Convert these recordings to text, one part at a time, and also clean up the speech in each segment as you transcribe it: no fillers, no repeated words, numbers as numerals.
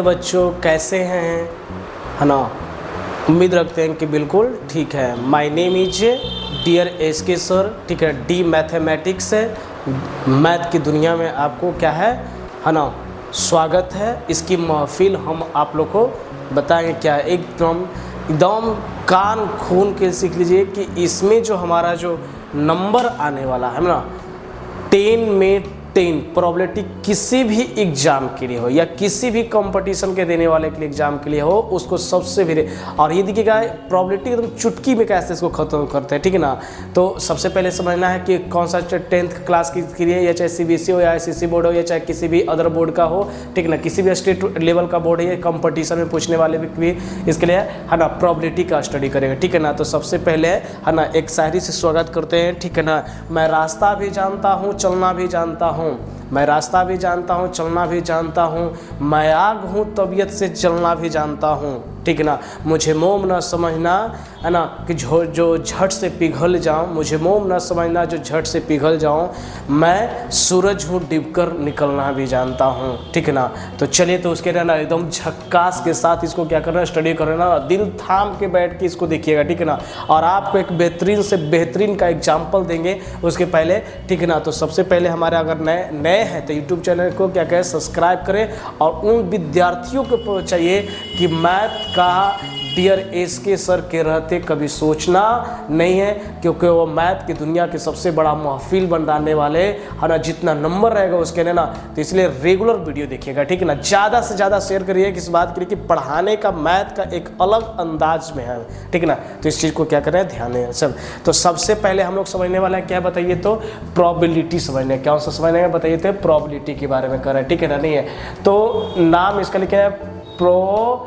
बच्चों कैसे हैं, है ना। उम्मीद रखते हैं कि बिल्कुल ठीक है। My name is dear S K sir, ठीक है। डी मैथमेटिक्स है, मैथ की दुनिया में आपको क्या है ना, स्वागत है। इसकी महफिल हम आप लोग को बताएंगे क्या है, एकदम कान खून के सीख लीजिए कि इसमें जो हमारा जो नंबर आने वाला है ना 10 में 10 प्रोबेबिलिटी किसी भी एग्ज़ाम के लिए हो या किसी भी कंपटीशन के देने वाले के लिए एग्ज़ाम के लिए हो, उसको सबसे भी। और ये देखिएगा प्रोबेबिलिटी एकदम चुटकी में कैसे इसको खत्म करते हैं, ठीक है ना। तो सबसे पहले समझना है कि कौन सा 10th क्लास के लिए, या चाहे CBSE हो या ICSE बोर्ड हो या चाहे किसी भी अदर बोर्ड का हो, ठीक है ना, किसी भी स्टेट लेवल का बोर्ड है, कंपटीशन में पूछने वाले भी इसके लिए है ना प्रोबेबिलिटी का स्टडी करेंगे, ठीक है ना। तो सबसे पहले है ना एक शायरी से स्वागत करते हैं, ठीक है ना। मैं रास्ता भी जानता हूँ, चलना भी जानता हूँ, मैं रास्ता भी जानता हूँ, चलना भी जानता हूँ, मैं आग हूँ तबीयत से जलना भी जानता हूँ, ठीक है ना। मुझे मोम ना समझना, है ना, कि जो झट से पिघल जाऊँ, मुझे मोम ना समझना जो झट से पिघल जाऊँ, मैं सूरज हूँ डूबकर निकलना भी जानता हूँ, ठीक है ना। तो चलिए तो उसके ना एकदम झक्कास के साथ इसको क्या करना, स्टडी करना, दिल थाम के बैठ के इसको देखिएगा, ठीक है ना। और आपको एक बेहतरीन से बेहतरीन का एग्जाम्पल देंगे उसके पहले, ठीक है ना। तो सबसे पहले हमारे अगर नए हैं तो यूट्यूब चैनल को क्या करें, सब्सक्राइब करें। और उन विद्यार्थियों को चाहिए कि मैथ का डियर एस के सर के रहते कभी सोचना नहीं है, क्योंकि वो मैथ की दुनिया के सबसे बड़ा महफिल बनाने वाले है ना। जितना नंबर रहेगा उसके लिए ना, तो इसलिए रेगुलर वीडियो देखिएगा, ठीक है ना। ज़्यादा से ज़्यादा शेयर करिए किस बात के लिए कि पढ़ाने का मैथ का एक अलग अंदाज में है, ठीक है ना। तो इस चीज़ को क्या करें, ध्यान दें सब। तो सबसे पहले हम लोग समझने वाला है क्या बताइए, तो प्रोबेबिलिटी समझने, क्या सा समझने का बताइए, तो प्रोबेबिलिटी के बारे में कर रहे हैं, ठीक है ना। नहीं है तो नाम इसका लिखे है प्रोबेबिलिटी,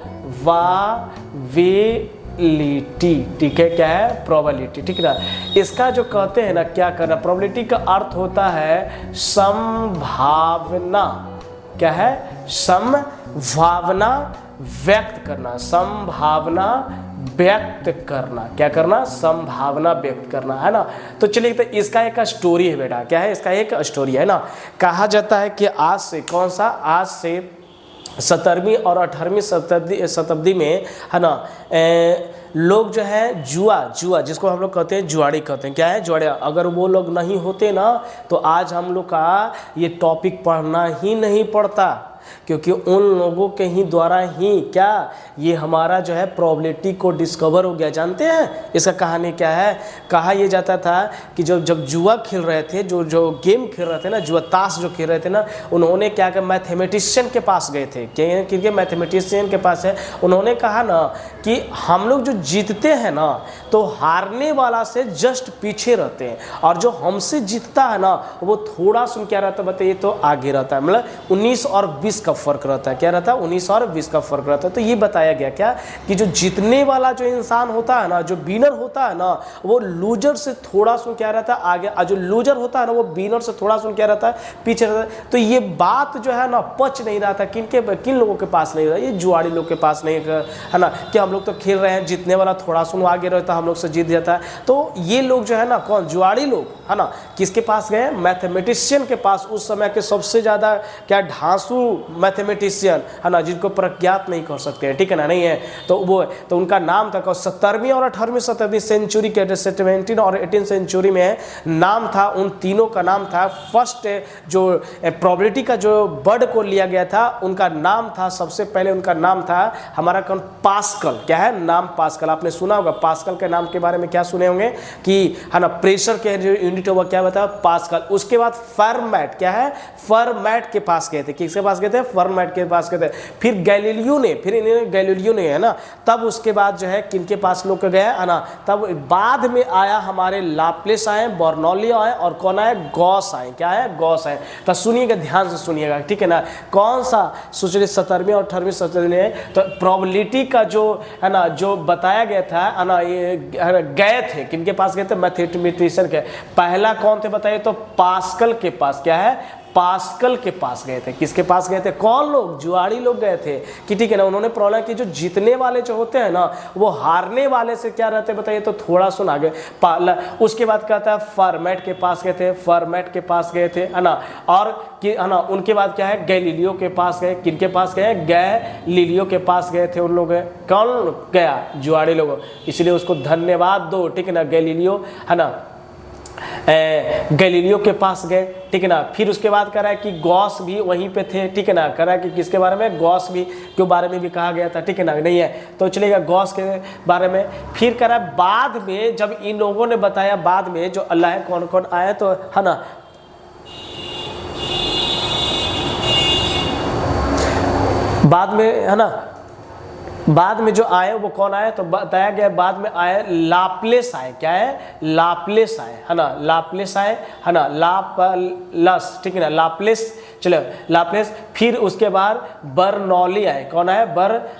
ठीक है, क्या है प्रोबेबिलिटी, ठीक है ना। इसका जो कहते हैं ना क्या करना, प्रोबेबिलिटी का अर्थ होता है संभावना, क्या है, संभावना व्यक्त करना, संभावना व्यक्त करना, क्या करना, संभावना व्यक्त करना, है ना। तो चलिए तो इसका एक स्टोरी है बेटा, क्या है, इसका एक स्टोरी है ना। कहा जाता है कि आज से कौन सा, आज से 17वीं और 18वीं शताब्दी में, है ना, लोग जो है जुआ जिसको हम लोग कहते हैं जुआड़ी कहते हैं, क्या है जुआड़ी। अगर वो लोग नहीं होते ना तो आज हम लोग का ये टॉपिक पढ़ना ही नहीं पड़ता, क्योंकि उन लोगों के ही द्वारा ही क्या ये हमारा जो है प्रोबेबिलिटी को डिस्कवर हो गया। जानते हैं इसका कहानी क्या है। कहा यह जाता था कि जब जुआ खेल रहे थे, जो गेम खेल रहे थे ना, जुआ ताश जो खेल रहे थे ना, उन्होंने क्या किया, मैथमेटिशियन के पास गए थे, क्योंकि मैथमेटिशियन के पास है। उन्होंने कहा ना कि हम लोग जो जीतते हैं ना तो हारने वाला से जस्ट पीछे रहते हैं, और जो हमसे जीतता है ना वो थोड़ा सुन क्या रहता है बताइए, तो आगे रहता है। मतलब 19 और 20 का फर्क रहता है, क्या रहता है, 19 और 20 का फर्क रहता है। तो ये बताया गया क्या कि जो जीतने वाला जो इंसान होता है ना, जो विनर होता है ना, वो लूजर से थोड़ा सुन क्या रहता है आगे, और जो लूजर होता है ना वो विनर से थोड़ा सुन क्या रहता है पीछे रहता है। तो ये बात जो है ना पच नहीं रहा था, किन लोगों के पास नहीं रहा, ये जुआड़ी लोग के पास नहीं है ना, कि हम लोग तो खेल रहे हैं, जीतने वाला थोड़ा सुन आगे रहता है, हम लोग से जीत जाता है। तो ये लोग जो है ना, कौन, जुआड़ी लोग, है ना, किसके पास गए, मैथमेटिशियन के पास। उस समय के सबसे ज़्यादा क्या ढांसू मैथमेटिशियन, है ना, जिनको प्रज्ञात नहीं कर सकते हैं, ठीक है ना, नहीं है। तो वो तो उनका नाम था 17वीं और 18वीं शताब्दी सेंचुरी के 17 और 18 सेंचुरी में नाम था, उन तीनों का नाम था। फर्स्ट जो प्रोबेबिलिटी का जो वर्ड को लिया गया था उनका नाम था, सबसे पहले उनका नाम था हमारा कौन, पास्कल, क्या है नाम, पास्कल। आपने सुना होगा पास्कल के नाम के बारे में, क्या सुने होंगे कि है ना प्रेशर के जो यूनिट होगा क्या बताया, पास्कल। उसके बाद फर्मैट, क्या है, फर्मैट के पास गए थे, किसके पास गए थे, फर्मैट के पास गए थे। फिर गैलीलियो ने, है ना, तब उसके बाद जो है किनके पास लोग गया, है ना, तब बाद में आया हमारे लाप्लेस आए, बर्नौली आए, और कौन आए, गॉस आए, क्या है, गॉस आए। तो सुनिएगा, ध्यान से सुनिएगा, ठीक है ना। कौन सा सोचिए 17वीं और 18वीं शताब्दी में, तो प्रोबेबिलिटी का जो है ना जो बताया गया था, है ना, ये गए थे किनके पास गए थे, मैथमेटिशियन के। पहला कौन थे बताइए, तो पास्कल के पास, क्या है, पास्कल के पास गए थे। किसके पास गए थे? कौन लोग? जुआड़ी लोग गए थे कि ठीक है ना। उन्होंने प्रॉब्लम की जो जीतने वाले जो होते हैं ना वो हारने वाले से क्या रहते हैं बताइए, तो थोड़ा सुन आगे। उसके बाद कहता है फर्मेट के पास गए थे, फर्मेट के पास गए थे है ना। और कि है ना उनके बाद क्या है, गैलीलियो के पास गए। किनके पास गए? गैलीलियो के पास गए थे उन लोग। कौन गया? जुआड़ी लोग। इसलिए उसको धन्यवाद दो, ठीक है ना। गैलीलियो है ना, गैलीलियो के पास गए, ठीक है ना। फिर उसके बाद कह रहा है कि गॉस भी वहीं पे थे, ठीक है ना। कह रहा है कि किसके बारे में? गॉस भी के बारे में भी कहा गया था, ठीक है ना। नहीं है तो चलेगा गॉस के बारे में। फिर कह रहा है बाद में जब इन लोगों ने बताया, बाद में जो अल्लाह है कौन कौन आए तो है ना, बाद में है ना, बाद में जो आए वो कौन आए तो बताया गया बाद में आए लाप्लेस आए। क्या है? लाप्लेस आए है ना, लाप्लेस आए है ना, लाप्लस, ठीक है ना, लाप्लेस। चलो लाप्लेस। फिर उसके बाद बर्नौली आए। कौन आए?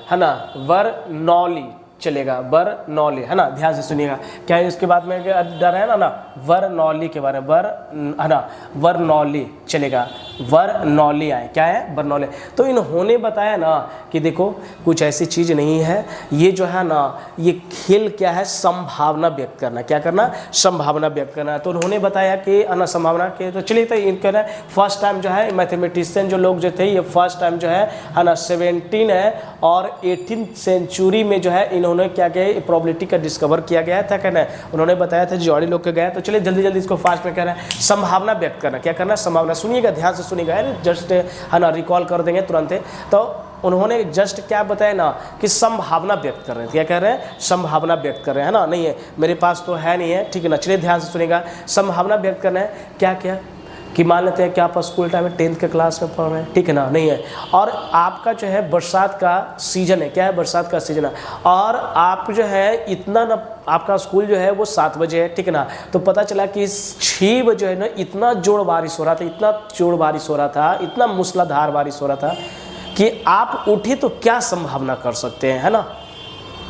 है ना, बर्नौली चलेगा, बर्नौली है ना। ध्यान से सुनिएगा क्या है इसके बाद में डर है ना, बर्नौली के बारे में, है ना, बर्नौली चलेगा, बर्नौली आए। क्या है? बर्नौली। तो इन्होंने बताया ना कि देखो कुछ ऐसी चीज़ नहीं है, ये जो है ना ये खेल क्या है, संभावना व्यक्त करना। क्या करना? संभावना व्यक्त करना। तो उन्होंने बताया कि ना संभावना के, तो चलिए तो इनका ना फर्स्ट टाइम जो है मैथमेटिशियन जो लोग जो थे ये फर्स्ट टाइम जो है ना 17 और 18 सेंचुरी में जो है इन्होंने क्या किया, प्रोबेबिलिटी का डिस्कवर किया गया था। कहना उन्होंने बताया था जुआड़ी लोग के गया। तो चलिए जल्दी जल्दी इसको फास्ट में कह रहे हैं, संभावना व्यक्त करना। क्या करना? संभावना। सुनिएगा ध्यान से सुनिएगा, जस्ट है ना रिकॉल कर देंगे तुरंत। तो उन्होंने जस्ट क्या बताया ना कि संभावना व्यक्त कर रहे हैं। क्या कह रहे हैं? संभावना व्यक्त कर रहे हैं ना। नहीं है मेरे पास तो है नहीं है, ठीक है ना। चलिए ध्यान से सुनिएगा, संभावना व्यक्त करना है। क्या क्या कि मान लेते हैं कि आप स्कूल टाइम में 10th के क्लास में पढ़ रहे हैं, ठीक है ना। नहीं है और आपका जो है बरसात का सीजन है। क्या है? बरसात का सीजन है। और आप जो है इतना ना आपका स्कूल जो है वो 7 बजे है, ठीक है ना। तो पता चला कि 6 बजे है ना इतना जोर बारिश हो रहा था, इतना जोर बारिश हो रहा था, इतना मूसलाधार बारिश हो रहा था कि आप उठे तो क्या संभावना कर सकते हैं, है ना।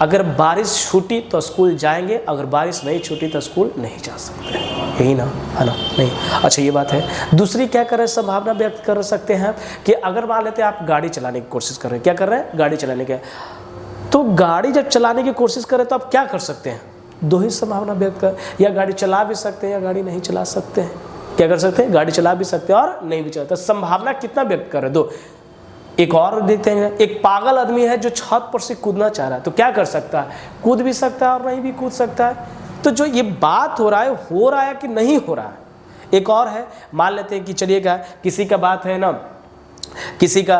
अगर बारिश छूटी तो स्कूल जाएंगे, अगर बारिश नहीं छूटी तो स्कूल नहीं जा सकते, यही ना, है ना। नहीं, अच्छा ये बात है। दूसरी क्या कर रहे हैं, संभावना व्यक्त कर सकते हैं कि अगर मान लेते हैं आप गाड़ी चलाने की कोशिश कर रहे हैं। क्या कर रहे हैं? गाड़ी चलाने के। तो गाड़ी जब चलाने की कोशिश करें तो आप क्या कर सकते हैं? 2 ही संभावना व्यक्त कर, या गाड़ी चला भी सकते हैं या गाड़ी नहीं चला सकते हैं। क्या कर सकते हैं? गाड़ी चला भी सकते हैं और नहीं भी चला। तो संभावना कितना व्यक्त कर रहे? 2। एक और देखते हैं, एक पागल आदमी है जो छत पर से कूदना चाह रहा है, तो क्या कर सकता है? कूद भी सकता है और नहीं भी कूद सकता है। तो जो ये बात हो रहा है कि नहीं हो रहा है। एक और है, मान लेते हैं कि चलिएगा किसी का बात है ना, किसी का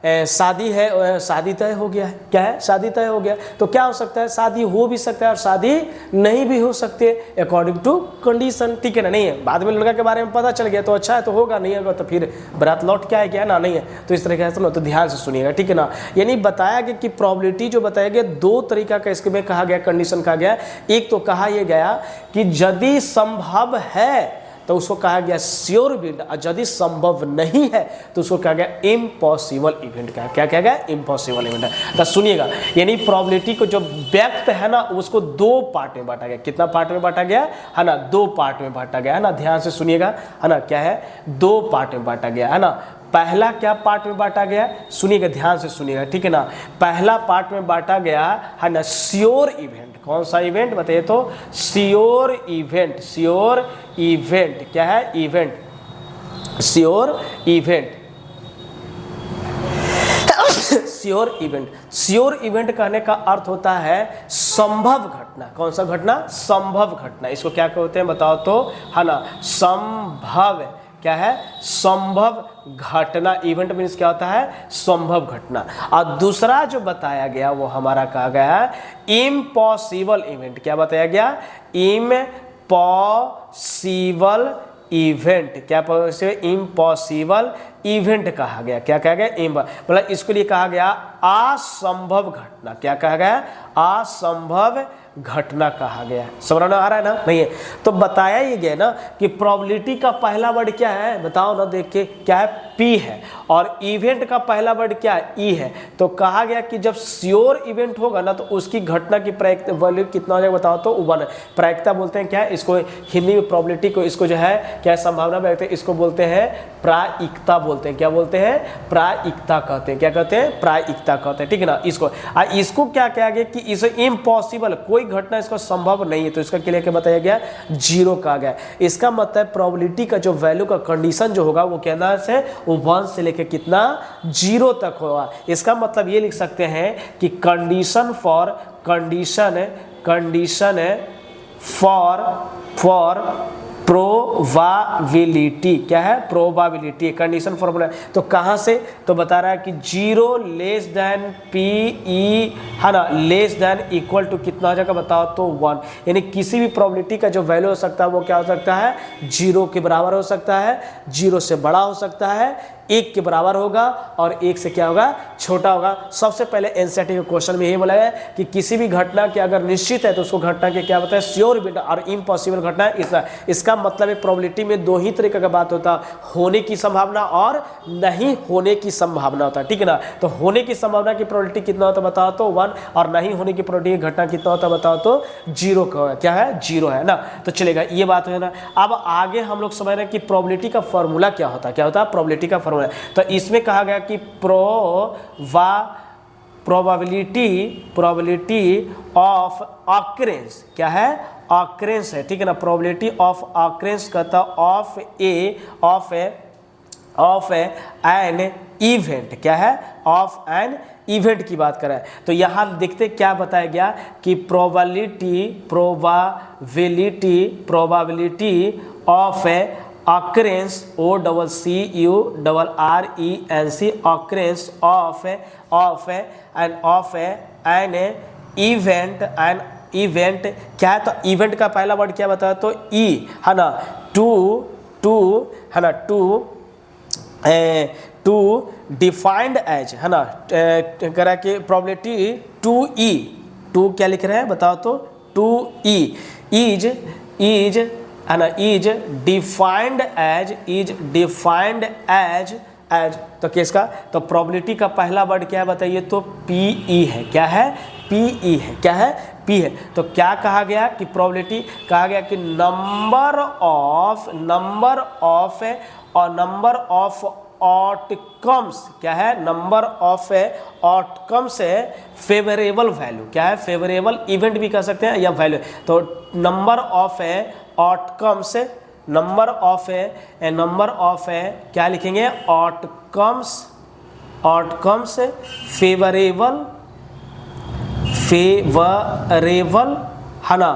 शादी है, शादी तय हो गया है। क्या है? शादी तय हो गया। तो क्या हो सकता है? शादी हो भी सकता है और शादी नहीं भी हो सकती है, अकॉर्डिंग टू कंडीशन, ठीक है ना। नहीं है बाद में लड़का के बारे में पता चल गया तो अच्छा है तो होगा, नहीं होगा तो फिर बारात लौट के आएगा ना। नहीं है तो इस तरह से तो ध्यान से सुनिएगा, ठीक है ना। यानी बताया गया कि प्रोबेबिलिटी जो बताया गया 2 तरीका का इसमें कहा गया, कंडीशन कहा गया। एक तो कहा यह गया कि यदि संभव है तो उसको कहा गया श्योर इवेंट, और यदि संभव नहीं है तो उसको कहा गया इम्पॉसिबल इवेंट। क्या कहा गया? Impossible event. तो सुनिएगा, यानी प्रोबेबिलिटी को जो व्यक्त है ना उसको 2 पार्ट में बांटा गया। कितना पार्ट में बांटा गया है ना? 2 पार्ट में बांटा गया है ना। ध्यान से सुनिएगा, है ना। क्या है? 2 पार्ट में बांटा गया है ना। पहला क्या पार्ट में बांटा गया? सुनिएगा, ध्यान से सुनिएगा, ठीक है ना। पहला पार्ट में बांटा गया है ना श्योर इवेंट। कौन सा इवेंट बताइए तो? Sure event. श्योर इवेंट क्या है? Event, sure event. Sure event, sure event कहने का अर्थ होता है संभव घटना। कौन सा घटना? संभव घटना। इसको क्या कहते हैं बताओ तो, है ना, संभव। क्या है? संभव घटना। इवेंट मीन्स क्या होता है? संभव घटना। और दूसरा जो बताया गया वो हमारा कहा गया है इम्पॉसिबल इवेंट। क्या बताया गया? Impossible event. क्या इम्पॉसिबल इवेंट कहा गया। क्या कहा गया? मतलब इसके लिए कहा गया असंभव घटना। क्या कहा गया? असंभव घटना कहा गया। समझ में आ रहा है ना? नहीं है तो बताया ही गया ना कि प्रोबेबिलिटी का पहला वर्ड क्या है, बताओ ना, देख के क्या है? P है। और इवेंट का पहला वर्ड क्या है? E है। तो कहा गया कि जब श्योर इवेंट होगा ना तो उसकी घटना की प्रायिकता वैल्यू कितना हो जाएगा बताओ तो 1। प्रायिकता बोलते हैं क्या है इसको, हिंदी में प्रोबेबिलिटी को इसको जो है क्या है, संभावना व्यक्त, इसको बोलते हैं प्रायिकता बोलते हैं। क्या बोलते हैं? प्रायिकता कहते हैं। क्या कहते हैं? प्रायिकता कहते हैं। ठीक है ना? इसको क्या कहा गया कि इसे इम्पॉसिबल, कोई घटना इसको संभव नहीं है, तो इसका के लिए क्या बताया गया? 0 कहा गया। इसका मतलब प्रोबेबिलिटी का जो वैल्यू का कंडीशन जो होगा वो कहना से वो 1 से लेकर कितना 0 तक होगा। इसका मतलब ये लिख सकते हैं कि कंडीशन फॉर प्रोबेबिलिटी, क्या है? Probability, condition formula. तो कहाँ से? तो बता रहा है कि 0 लेस देन PE है ना, लेस देन इक्वल टू कितना हो जाएगा बताओ तो 1। यानी किसी भी प्रोबेबिलिटी का जो वैल्यू हो सकता है वो क्या हो सकता है? 0 के बराबर हो सकता है, 0 से बड़ा हो सकता है, 1 के बराबर होगा और 1 से क्या होगा? छोटा होगा। सबसे पहले एनसीईआरटी के क्वेश्चन में ये बोला है कि किसी भी घटना के अगर निश्चित है तो उसको घटना के क्या बताए? श्योर इवेंट और इम्पॉसिबल घटना है। इसका मतलब है प्रोबेबिलिटी में 2 ही तरीके का बात होता है, होने की संभावना और नहीं होने की संभावना होता है। ठीक है ना? तो होने की संभावना की प्रोबेबिलिटी कितना होता है बताओ तो 1, और नहीं होने की प्रोबेबिलिटी घटना कितना होता है बताओ तो 0 का। क्या है? 0 है ना? तो चलेगा, ये बात है ना। अब आगे हम लोग समझ रहे हैं कि प्रोबेबिलिटी का फॉर्मूला क्या होता है। क्या होता है? प्रोबेबिलिटी का फॉर्मूला। तो इसमें कहा गया कि प्रोबेबिलिटी ऑफ ऑकरेंस, क्या है? ऑकरेंस है। ठीक है ना? प्रोबेबिलिटी ऑफ ऑकरेंस कहता ऑफ एन इवेंट। क्या है? ऑफ एन इवेंट की बात करें तो यहाँ देखते क्या बताया गया कि probability of occurrence OCCURRENC occurrence of an event क्या है? तो इवेंट का पहला वर्ड क्या बताया तो E है ना, टू डिफाइंड एज है ना, करा के प्रोबेबिलिटी 2E, 2 क्या लिख रहे हैं बताओ तो 2E इज है ना, इज डिफाइंड एज तो किसका? तो प्रोबेबिलिटी का पहला वर्ड क्या है बताइए तो PE है। क्या है? PE है। क्या है? P है। तो क्या कहा गया कि प्रोबेबिलिटी कहा गया कि नंबर ऑफ आउटकम्स, क्या है? नंबर ऑफ आउटकम्स है फेवरेबल वैल्यू। क्या है? फेवरेबल इवेंट भी कह सकते हैं या वैल्यू। तो number of outcomes, number of क्या लिखेंगे? आउटकम्स फेवरेबल है ना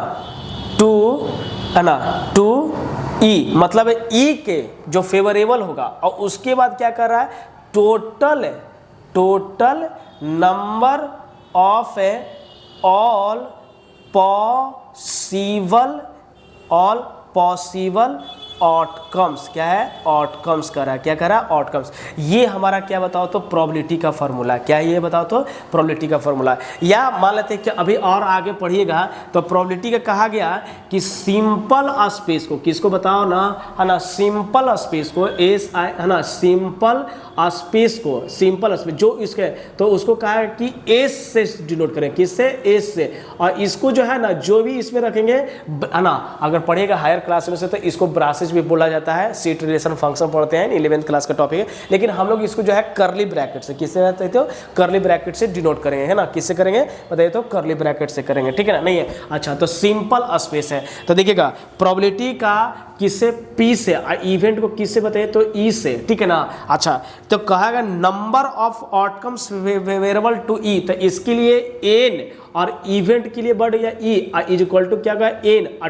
टू E, मतलब E के जो फेवरेबल होगा और उसके बाद क्या कर रहा है? Total number of all possible outcomes. क्या है? आउटकम्स कर रहा है। क्या कर रहा है? आउटकम्स। ये हमारा क्या बताओ तो प्रोबेबिलिटी का फॉर्मूला। क्या है ये बताओ तो? प्रोबेबिलिटी का फॉर्मूला। या मान लेते हैं कि अभी और आगे पढ़िएगा तो प्रोबेबिलिटी का कहा गया कि सिंपल स्पेस को, किसको बताओ ना, है ना, सिंपल स्पेस को SI है ना, सिंपल स्पेस जो इसके, तो उसको कहा है कि S से डिनोट करें। किससे? S से। और इसको जो है ना, जो भी इसमें रखेंगे है ना, अगर पढ़ेगा हायर क्लास में से तो इसको ब्रासेस भी बोला जाता है। सीट रिलेशन फंक्शन पढ़ते हैं, 11th क्लास का टॉपिक है। लेकिन हम लोग इसको जो है करली ब्रैकेट से, किससे कहते हो? करली ब्रैकेट से डिनोट करेंगे, है ना। किससे करेंगे बताइए तो? करली ब्रैकेट से करेंगे। ठीक है ना? नहीं है? अच्छा, तो सिंपल स्पेस है। तो देखिएगा प्रोबेबिलिटी का किससे? P से, इवेंट को किससे बताइए तो E से। ठीक है ना? अच्छा, तो कहा number of outcomes favourable to E, तो इसके लिए N और इवेंट के लिए वर्ड या E इज इक्वल टू क्या? N। और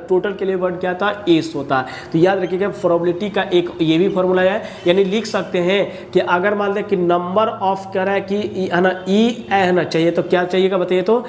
टोटल के लिए वर्ड क्या था? S होता है। तो याद रखिएगा प्रोबेबिलिटी का एक ये भी फॉर्मूला है। यानी लिख सकते हैं कि अगर मान लें कि नंबर ऑफ कह रहा है कि है ना E है ना चाहिए, तो क्या चाहिएगा बताइए तो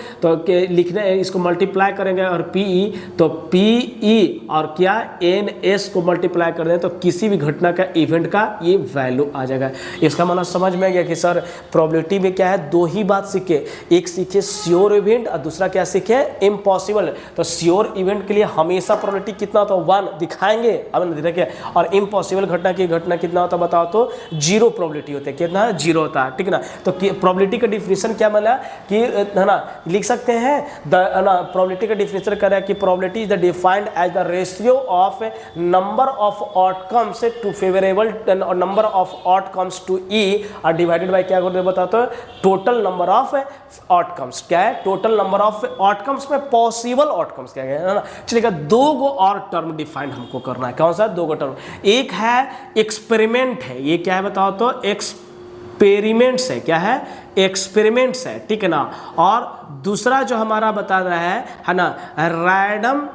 लिखना है, इसको मल्टीप्लाई करेंगे और PE, तो PE और क्या NS को मल्टीप्लाई कर दें तो किसी भी घटना का इवेंट का ये वैल्यू आ जाएगा। इसका मतलब समझ में आ गया कि सर प्रोबेबिलिटी में क्या है, दो ही बात सीखे, एक सीखे श्योर इवेंट और दूसरा क्या सीखे, इम्पॉसिबल। तो श्योर इवेंट के लिए हमेशा प्रोबेबिलिटी कितना होता है 1 दिखाएंगे, अब देखिए, और इम्पॉसिबल घटना की घटना कितना होता है बताओ तो 0 प्रोबेबिलिटी होती है, कितना 0 होता है, ठीक है ना। तो प्रोबेबिलिटी का डिफिनेशन क्या मिला कि है ना, लिख सकते हैं प्रोबेबिलिटी का डिफिनेशन कर रहा है कि probability is the defined as the ratio of number of outcomes to favourable number of outcomes to E और डिवाइडेड बाय क्या करते बताओ तो टोटल नंबर ऑफ आउटकम्स। क्या है, टोटल नंबर ऑफ आउटकम्स में पॉसिबल आउटकम्स क्या है ना। चलिएगा, दो गो और टर्म डिफाइंड हमको करना है, कौन सा, दो गो टर्म। एक है एक्सपेरिमेंट है, ये क्या है बताओ तो एक्सपेरिमेंट्स है, क्या है, एक्सपेरिमेंट्स है, ठीक है ना। और दूसरा जो हमारा बता रहा है ना, रैंडम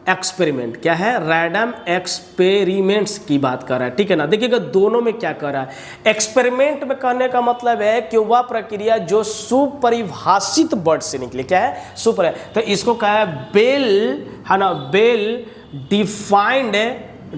एक्सपेरिमेंट, क्या है, रैंडम एक्सपेरिमेंट्स की बात कर रहा है, ठीक है ना। देखिएगा दोनों में क्या कर रहा है। एक्सपेरिमेंट में कहने का मतलब है कि वह प्रक्रिया जो सुपरिभाषित वर्ड से निकले, क्या है, सुपर है, तो इसको कहा है बेल, है ना, बेल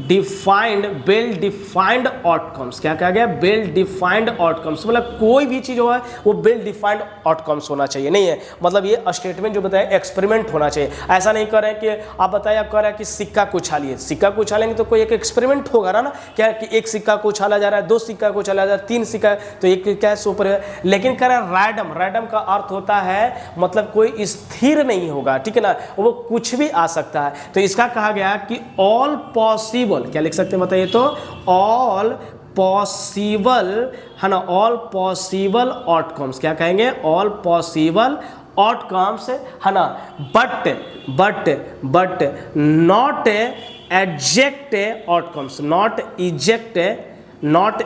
डिफाइंड आउटकम्स। क्या कहा गया, बेल डिफाइंड आउटकम्स, मतलब कोई भी चीज हो है वो बेल डिफाइंड आउटकम्स होना चाहिए, नहीं है मतलब ये स्टेटमेंट जो बताया एक्सपेरिमेंट होना चाहिए। ऐसा नहीं कर रहे हैं कि आप बताया कह रहा है कि सिक्का को उछालिए, सिक्का को उछालेंगे तो कोई एक एक्सपेरिमेंट होगा ना, क्या है कि एक सिक्का को उछाला जा रहा है, 2 सिक्का को उछाला जा रहा है, 3 सिक्का, तो एक क्या है, सुपर है। लेकिन कह रहा है रैंडम, रैंडम का अर्थ होता है मतलब कोई स्थिर नहीं होगा, ठीक है ना, वो कुछ भी आ सकता है। तो इसका कहा गया कि ऑल पॉसिबल, क्या लिख सकते हैं बताइए तो, ऑल पॉसिबल, है ना, ऑल पॉसिबल आउटकम्स, क्या कहेंगे, ऑल पॉसिबल आउटकम्स, है ना, but not exact outcomes, not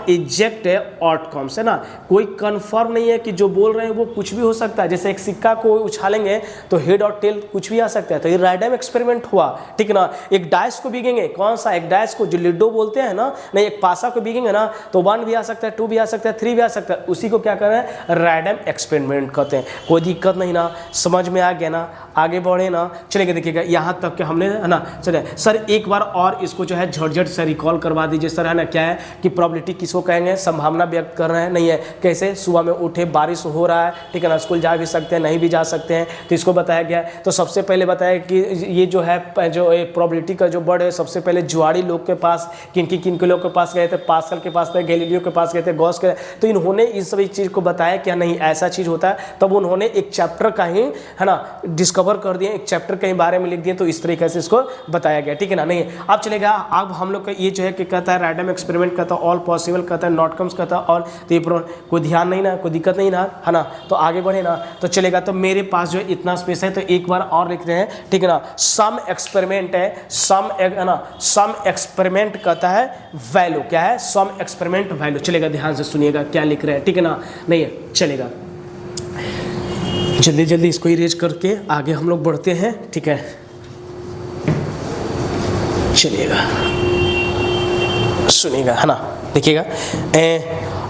exact outcomes, है ना, कोई कंफर्म नहीं है कि जो बोल रहे हैं वो कुछ भी हो सकता है। जैसे एक सिक्का को उछालेंगे तो हेड और टेल कुछ भी आ सकता है, तो ये रैंडम एक्सपेरिमेंट हुआ, ठीक है ना। एक डाइस को बीगेंगे, कौन सा, एक डाइस को जो लिडो बोलते हैं ना, नहीं, एक पासा को बीगेंगे ना तो 1 भी आ सकता है, 2 भी आ सकता है, 3 भी आ सकता है, उसी को क्या कर रहे हैं, रैंडम एक्सपेरिमेंट कहते हैं। कोई दिक्कत नहीं ना, समझ में आ गया ना, आगे बढ़े ना। चलेगा, देखिएगा यहाँ तक के हमने, है ना। चले सर एक बार और इसको जो है झटझट से रिकॉल करवा दीजिए सर, है ना। क्या है कि प्रोबेबिलिटी किसको कहेंगे, संभावना व्यक्त कर रहे हैं, नहीं है, कैसे, सुबह में उठे, बारिश हो रहा है, ठीक है ना, स्कूल जा भी सकते हैं, नहीं भी जा सकते हैं, तो इसको बताया गया। तो सबसे पहले बताया कि ये जो है, जो प्रोबेबिलिटी का जो वर्ड है, सबसे पहले जुआरी लोग के पास, किन लोग के पास गए थे, पास्कल के पास थे, गैलीलियो के पास गए थे, गॉस के, तो इन्होंने इस सभी चीज़ को बताया क्या नहीं ऐसा चीज़ होता है। तब उन्होंने एक चैप्टर का ही, है ना, डिस्कवर कर दिए, एक चैप्टर के बारे में लिख दिए, तो इस तरीके से इसको बताया गया, ठीक है ना। नहीं, अब चलेगा, अब हम लोग का ये जो है कि कहता है रैंडम एक्सपेरिमेंट कहता है, ऑल पॉसिबल कहता है, नॉट कम्स कहता है, और तो ये कोई ध्यान नहीं ना, कोई दिक्कत नहीं ना, है ना। तो आगे बढ़े ना, तो चलेगा। तो मेरे पास जो है इतना स्पेस है, तो एक बार और लिख रहे हैं, ठीक है ना। सम एक्सपेरिमेंट है, है ना, सम एक्सपेरिमेंट कहता है वैल्यू, क्या है, सम एक्सपेरिमेंट वैल्यू। चलेगा, ध्यान से सुनिएगा क्या लिख रहे हैं, ठीक है ना। नहीं है, चलेगा, जल्दी जल्दी इसको इरेज करके आगे हम लोग बढ़ते हैं, ठीक है। चलिएगा, सुनिएगा, है ना, देखिएगा।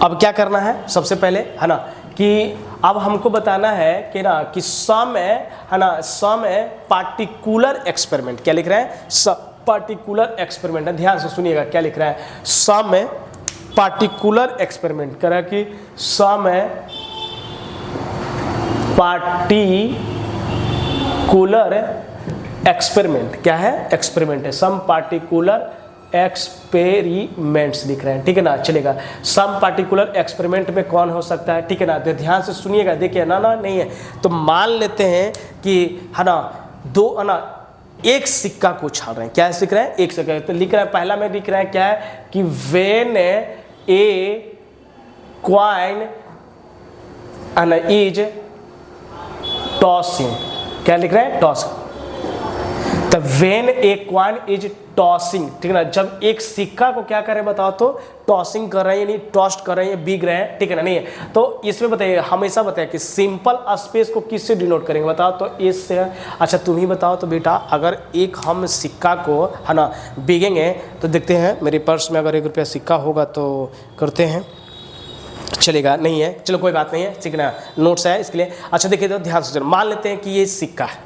अब क्या करना है, सबसे पहले, है ना, कि अब हमको बताना है कि ना कि सम है ना, सम पार्टिकुलर एक्सपेरिमेंट, क्या लिख रहे हैं, पार्टिकुलर एक्सपेरिमेंट है। ध्यान से सुनिएगा क्या लिख रहा है, सम पार्टिकुलर एक्सपेरिमेंट कह रहा है कि सम पार्टिकुलर एक्सपेरिमेंट, क्या है, एक्सपेरिमेंट है, सम पार्टिकुलर एक्सपेरिमेंट्स लिख रहे हैं, ठीक है ना। चलेगा, सम पार्टिकुलर एक्सपेरिमेंट में कौन हो सकता है, ठीक है ना। तो ध्यान से सुनिएगा, देखिए ना नहीं है तो मान लेते हैं कि, है ना, दो, है ना, एक सिक्का को उछाल रहे हैं, क्या लिख रहे हैं, एक सिक्का, तो लिख रहा है, पहला में लिख रहा है क्या है कि when a coin is tossing, क्या लिख रहे हैं, टॉसिंग। तो when a coin is tossing, ठीक है ना, जब एक सिक्का को क्या कर रहे हैं बताओ तो, टॉसिंग कर रहे हैं, यानी टॉस्ट कर रहे हैं, बीग रहे हैं, ठीक है ना। नहीं है तो इसमें बताइए, हमेशा बताइए कि सिंपल स्पेस को किससे डिनोट करेंगे बताओ तो, इससे। अच्छा तुम ही बताओ तो बेटा, अगर एक हम सिक्का को, है ना, बीगेंगे तो देखते हैं मेरे पर्स में अगर 1 रुपया सिक्का होगा तो करते हैं, चलेगा, नहीं है, चलो कोई बात नहीं है, ठीक है ना, नोट्स है इसके लिए। अच्छा देखिए तो ध्यान से मान लेते हैं कि ये सिक्का है,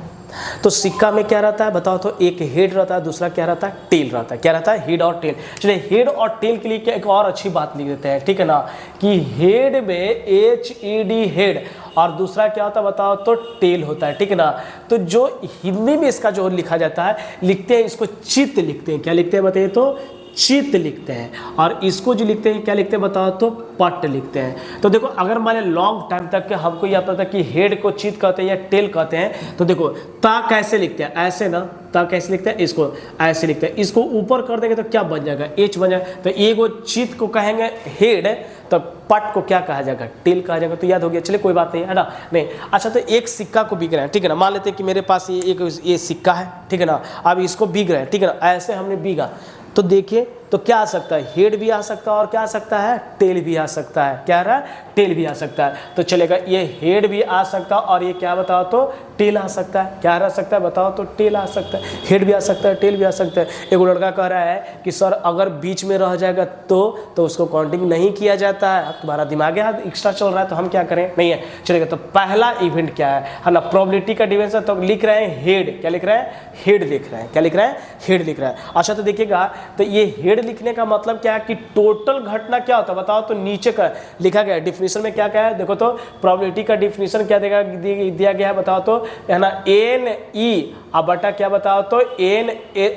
तो सिक्का में क्या रहता है बताओ तो, एक हेड रहता है, दूसरा क्या रहता है, टेल रहता है। क्या रहता है, हेड और टेल। चलिए हेड और टेल के लिए क्या एक और अच्छी बात लिख देते हैं, ठीक है ना, कि हेड में HED हेड, और दूसरा क्या होता है बताओ तो, टेल होता है, ठीक है ना। तो जो हिंदी में इसका जो लिखा जाता है, लिखते हैं इसको चित लिखते हैं। क्या लिखते हैं बताइए तो, चित लिखते हैं। और इसको जो लिखते हैं क्या लिखते हैं बताओ तो, पट लिखते हैं। तो देखो अगर माने लॉन्ग टाइम तक के हमको यह पता था कि हेड को चित कहते हैं या टेल कहते हैं, तो देखो ता कैसे लिखते हैं, ऐसे ना, ता कैसे लिखते हैं, इसको ऐसे लिखते हैं। इसको ऊपर कर देंगे तो क्या बन जाएगा, एच बन जाएगा। तो एगो चित को कहेंगे हेड, तो पट को क्या कहा जाएगा, टेल कहा जाएगा। तो याद हो गया, चलिए कोई बात नहीं है ना। नहीं अच्छा, तो एक सिक्का को बिक रहे हैं, ठीक है ना। मान लेते हैं कि मेरे पास ये सिक्का है, ठीक है ना। अब इसको बिक रहे हैं, ठीक है ना, ऐसे हमने बिका, तो देखिए तो क्या आ सकता है, हेड भी आ सकता है और क्या आ सकता है, टेल भी आ सकता है। क्या रहा है, टेल भी आ सकता है। तो चलेगा ये हेड भी आ सकता है और ये क्या बताओ तो, टेल आ सकता है। क्या रह सकता है बताओ तो, टेल आ सकता है। हेड भी आ सकता है, टेल भी आ सकता है। एक लड़का कह रहा है कि सर अगर बीच में रह जाएगा तो उसको काउंटिंग नहीं किया जाता है। तुम्हारा दिमाग एक्स्ट्रा चल रहा है तो हम क्या करें, नहीं है चलेगा। तो पहला इवेंट क्या है ना, प्रोबेबिलिटी का डिफरेंस। तो लिख रहे हैं हेड, क्या लिख रहे हैं, हेड लिख रहे हैं। क्या लिख रहे हैं, हेड लिख रहे हैं। अच्छा तो देखिएगा, तो ये हेड लिखने का मतलब क्या है कि टोटल घटना क्या होता है बताओ तो, नीचे का लिखा गया है डिफिनीशन में। क्या क्या है देखो तो, प्रोबेबिलिटी का डिफिनीशन क्या दिया गया है बताओ तो, है ना, NE अब बटा क्या बताओ तो, है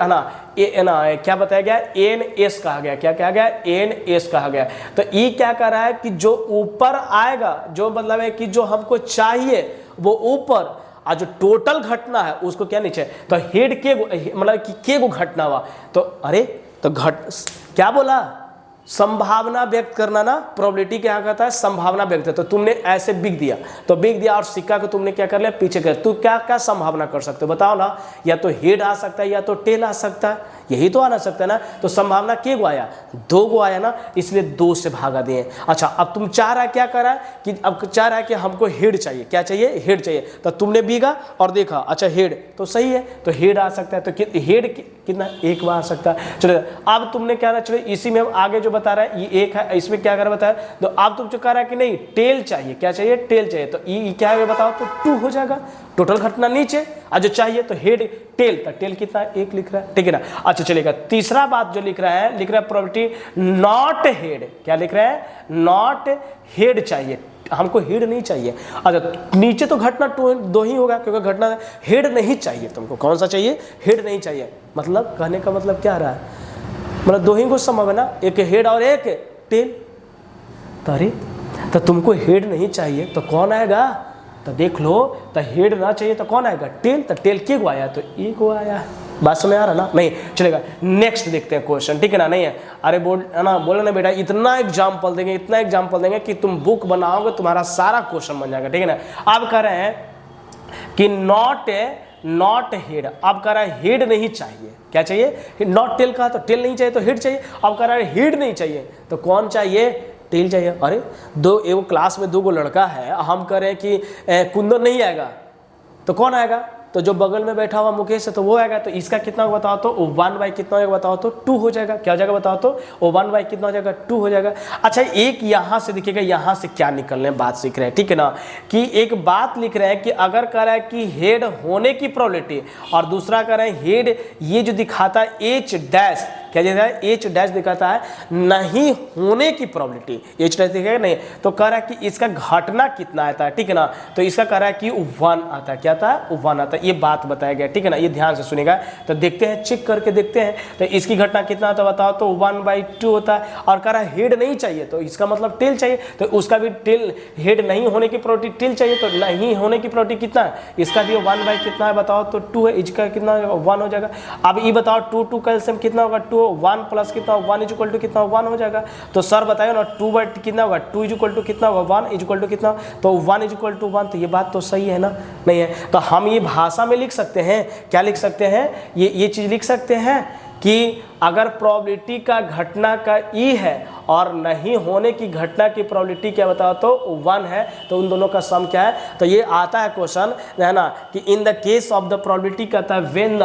ना, क्या बताया गया, NS कहा गया। क्या कहा गया, NS कहा गया। तो E क्या कर रहा है कि जो ऊपर आएगा, जो मतलब है कि जो हमको चाहिए वो ऊपर, और जो टोटल घटना है उसको क्या नीचे। तो हेड के मतलब कि के गो घटना हुआ, तो अरे तो क्या बोला, संभावना व्यक्त करना ना। प्रोबेबिलिटी क्या कहता है, संभावना व्यक्त। तो तुमने ऐसे बिक दिया, तो बिक दिया और सिक्का को तुमने क्या कर लिया, पीछे कर। तू क्या क्या संभावना कर सकते हो बताओ ना, या तो हेड आ सकता है या तो टेल आ सकता है, यही तो आना सकता है ना। तो संभावना के गो आया, 2 गो आया ना, इसलिए 2 से भागा दिए। अच्छा अब तुम चाह रहा है, क्या कर रहा है कि अब चाह रहा है कि हमको हेड चाहिए। क्या चाहिए, हेड चाहिए। तो तुमने बीगा और देखा, अच्छा हेड तो सही है, तो हेड आ सकता है। तो हेड कितना, 1 बार आ सकता है। चलो अब तुमने क्या, चलो इसी में आगे जो बता रहा है ये 1 है, इसमें क्या कर बताया। तो अब तुम जो कह रहा है कि नहीं टेल चाहिए, क्या चाहिए, टेल चाहिए। तो ये क्या है बताओ तो, 2 हो जाएगा। टोटल घटना नीचे, और जो चाहिए तो हेड टेल, तो टेल कितना, 1 लिख रहा है, ठीक है ना। अच्छा चलेगा, तीसरा बात जो लिख रहा है प्रोबेबिलिटी नॉट हेड। क्या लिख रहा है, नॉट हेड चाहिए, हमको हेड नहीं चाहिए। अच्छा नीचे तो घटना 2 ही होगा, क्योंकि घटना हेड नहीं चाहिए तुमको। कौन सा चाहिए, हेड नहीं चाहिए। मतलब कहने का मतलब क्या रहा है, मतलब 2 ही को संभव है ना, एक हेड और एक टेल। तो अरे तो तुमको हेड नहीं चाहिए तो कौन आएगा, तो देख लो, तो हेड ना चाहिए तो कौन आएगा, टेल। तो टेल के को आया, तो ए को आया। बात समझ आ रहा ना, नहीं चलेगा। नेक्स्ट देखते हैं क्वेश्चन, ठीक है ना। नहीं है अरे है ना, बोलो ना बेटा, इतना एग्जाम्पल देंगे, इतना एग्जाम्पल देंगे कि तुम बुक बनाओगे, तुम्हारा सारा क्वेश्चन बन जाएगा, ठीक है ना। अब कह रहे हैं कि नॉट हेड। अब कह रहा है हेड नहीं चाहिए, क्या चाहिए, नॉट टेल का, तो टेल नहीं चाहिए तो हेड चाहिए। अब कह रहा है हेड नहीं चाहिए तो कौन चाहिए, टेल चाहिए। अरे एगो क्लास में 2 गो लड़का है, हम कह रहे हैं कि कुंदन नहीं आएगा तो कौन आएगा, तो जो बगल में बैठा हुआ मुकेश है तो वो आएगा। तो इसका कितना बताओ तो, 1/, कितना हो जाएगा बताओ तो, 2 हो जाएगा। क्या हो जाएगा बताओ तो, 1/, कितना हो जाएगा, 2 हो जाएगा। अच्छा एक यहाँ से देखिएगा, यहाँ से क्या निकलने बात सीख रहे हैं, ठीक है ना, कि एक बात लिख रहे हैं कि अगर कह रहा है कि हेड होने की प्रोबेबिलिटी, और दूसरा कह रहे हैं हेड, ये जो दिखाता है H डैश, क्या दिखाता है, H डैश दिखाता है नहीं होने की प्रोबेबिलिटी, H डैश दिखेगा नहीं। तो कह रहा है कि इसका घटना कितना आता है, ठीक है ना। तो इसका कह रहा है कि 1 आता है। क्या आता है, 1 आता है। ये बात बताया गया, ठीक है ना, ये ध्यान से सुनेगा। तो देखते हैं, चेक करके देखते हैं। तो इसकी घटना कितना आता है बताओ तो, 1/2 होता है। और कह रहा है हेड नहीं चाहिए, तो इसका मतलब टेल चाहिए। तो उसका भी टेल, हेड नहीं होने की प्रोबेबिलिटी टेल चाहिए, तो नहीं होने की प्रोबेबिलिटी कितना है, इसका भी 1/, कितना है बताओ तो, 2 है। इसका कितना 1 हो जाएगा। अब ये बताओ 2 कैल्शियम कितना होगा, 2 1 प्लस कितना, 1 इक्वल टू कितना, 1 हो जाएगा। तो सर बताइए ना, 2 कितना होगा, 2 इक्वल टू कितना होगा, 1 इक्वल टू कितना, तो 1 इक्वल टू 1। तो ये बात तो सही है ना, नहीं है। तो हम ये भाषा में लिख सकते हैं, क्या लिख सकते हैं, ये चीज लिख सकते हैं कि अगर प्रोबेबिलिटी का घटना का ई है और नहीं होने की घटना की प्रोबेबिलिटी क्या बताओ तो 1 है, तो उन दोनों का सम क्या है, तो ये आता है क्वेश्चन है ना कि in the case of the probability कहता है व्हेन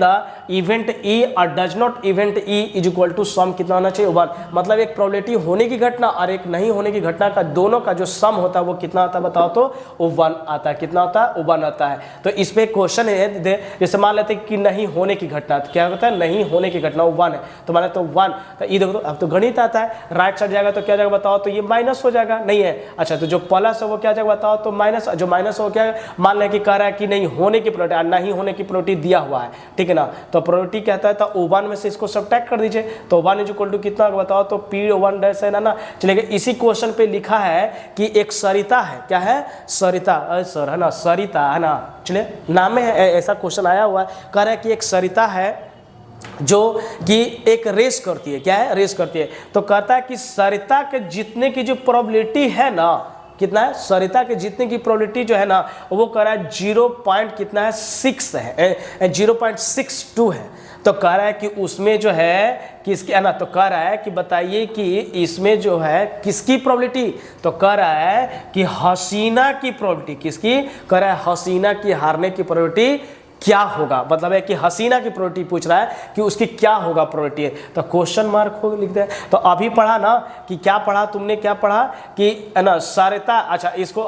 द इवेंट ई और does not event E is equal to sum कितना होना चाहिए 1, मतलब एक प्रोबेबिलिटी होने की घटना और एक नहीं होने की घटना का दोनों का जो सम होता है वो कितना आता है बताओ तो 1 आता है, कितना होता है 1 आता है। तो इस पे क्वेश्चन है जैसे मान लेते हैं कि नहीं होने की घटना, तो क्या होता है नहीं होने की घटना 1 है, तो माने तो 1, तो ये देखो अब तो गणित आता है, राइट साइड जाएगा तो क्या जाएगा बताओ तो ये माइनस हो जाएगा, नहीं है अच्छा, तो जो प्लस है वो क्या जाएगा बताओ तो माइनस, जो माइनस हो क्या मान लें कि कह रहा है कि नहीं होने की प्रोबेबिलिटी, नहीं होने की प्रोबेबिलिटी दिया हुआ है, ठीक है ना, तो प्रोबेबिलिटी कहता है तो 1 में से इसको सब्ट्रैक्ट कर दीजिए, तो 1 इज इक्वल टू कितना बताओ तो P1 डैश है ना। चलिए इसी क्वेश्चन पे लिखा है कि एक सरिता है, क्या है सरिता, सर है ना, सरिता है ना, चलिए नाम में ऐसा क्वेश्चन आया हुआ है, कह रहा है कि एक सरिता है जो कि एक रेस करती है, क्या है रेस करती है, तो कहता है कि सरिता के जीतने की जो प्रोबेबिलिटी है ना कितना है, सरिता के जीतने की प्रोबेबिलिटी जो है ना वो कह रहा है 0 पॉइंट कितना है 6 है, 0.62 है, तो कह रहा है कि उसमें जो है किसकी है ना, तो कह रहा है कि बताइए कि इसमें जो है किसकी प्रोबेबिलिटी, तो कह रहा है कि हसीना की प्रोबेबिलिटी, किसकी कह रहा है हसीना की हारने की प्रोबेबिलिटी क्या होगा, मतलब है कि हसीना की प्रोबेबिलिटी पूछ रहा है कि उसकी क्या होगा प्रोबेबिलिटी, तो क्वेश्चन मार्क हो लिख दे। तो अभी पढ़ा ना कि क्या पढ़ा तुमने, क्या पढ़ा कि है ना सरिता, अच्छा इसको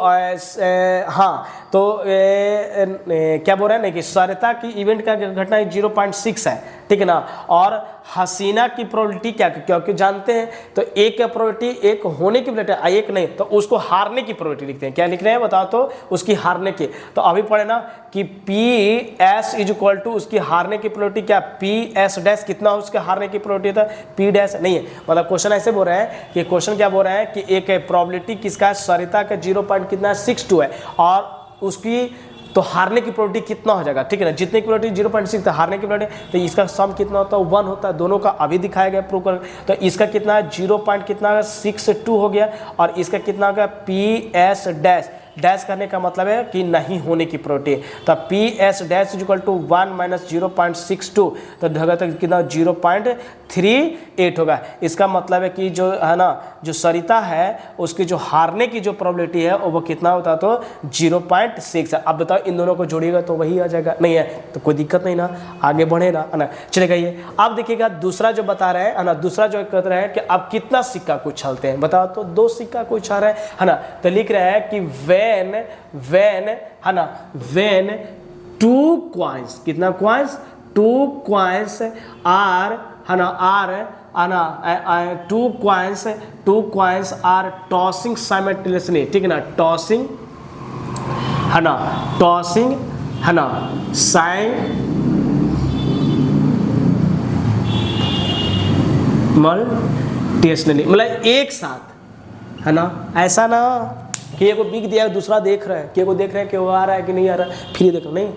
हाँ तो क्या बोल रहे हैं ना कि सरिता की इवेंट का घटना 0.6 है, ठीक है ना, और हसीना की प्रोबेबिलिटी क्या, क्योंकि जानते हैं तो एक का प्रोबेबिलिटी एक होने की प्रोबेबिलिटी, एक नहीं तो उसको हारने की प्रोबेबिलिटी लिखते हैं, क्या लिख रहे हैं बताओ तो उसकी हारने की, तो अभी पढ़े ना कि P S is equal to उसकी हारने की प्रोबेबिलिटी क्या, पी एस डैश कितना उसके हारने की प्रोबेबिलिटी था पी डैश, नहीं है मतलब क्वेश्चन ऐसे बोल रहे हैं कि क्वेश्चन क्या बोल रहे हैं कि एक प्रोबेबिलिटी किसका है सरिता का 0.62 है और उसकी तो हारने की प्रोबेबिलिटी कितना हो जाएगा, ठीक है ना, जीतने की प्रोबेबिलिटी 0.6 था, हारने की प्रोबेबिलिटी तो इसका सम कितना होता है 1 होता है, दोनों का अभी दिखाया गया प्रूव कर, तो इसका कितना है 0.62 हो गया और इसका कितना हो गया पी एस डैश, डैश करने का मतलब है कि नहीं होने की प्रोबेबिलिटी, तो P S dash is equal to 1 minus 0.62, तो धगा तक कितना 0.38 होगा, इसका मतलब है कि जो है ना जो सरिता है उसकी जो हारने की जो प्रोबेबिलिटी है वो कितना होता तो 0.6 है। अब बताओ इन दोनों को जोड़िएगा तो वही आ जाएगा, नहीं है तो कोई दिक्कत नहीं ना, आगे बढ़े ना, है ना। चलेगा ये अब देखिएगा दूसरा जो बता रहे हैं, है ना, दूसरा जो कह रहे हैं कि अब कितना सिक्का को उछालते हैं, बताओ तो 2 सिक्का को उछाल रहे हैं, है ना, तो लिख रहे हैं कि when है ना when 2 coins, कितना coins 2 coins are है ना are ना 2 coins are tossing simultaneously, ठीक है ना, tossing है ना simultaneously मतलब एक साथ, है ना, ऐसा ना कि एगो बिक दिया दूसरा देख रहे हैं कि एगो देख रहे हैं कि वो आ रहा है कि नहीं आ रहा है, फिर देखो नहीं,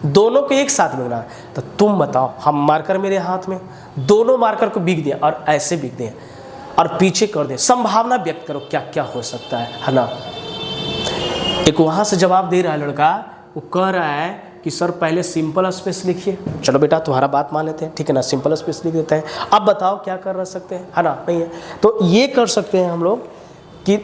दोनों को एक साथ बिकना है, तो तुम बताओ हम मार्कर मेरे हाथ में, दोनों मार्कर को बिक दिया और ऐसे बिक दिए और पीछे कर दे, संभावना व्यक्त करो क्या क्या हो सकता है ना। एक वहां से जवाब दे रहा है लड़का, वो कह रहा है कि सर पहले सिंपल स्पेस लिखिए, चलो बेटा तुम्हारा बात मान लेते हैं, ठीक है ना, सिंपल स्पेस लिख देते हैं, अब बताओ क्या कर सकते हैं, है ना, नहीं है तो ये कर सकते हैं हम लोग कि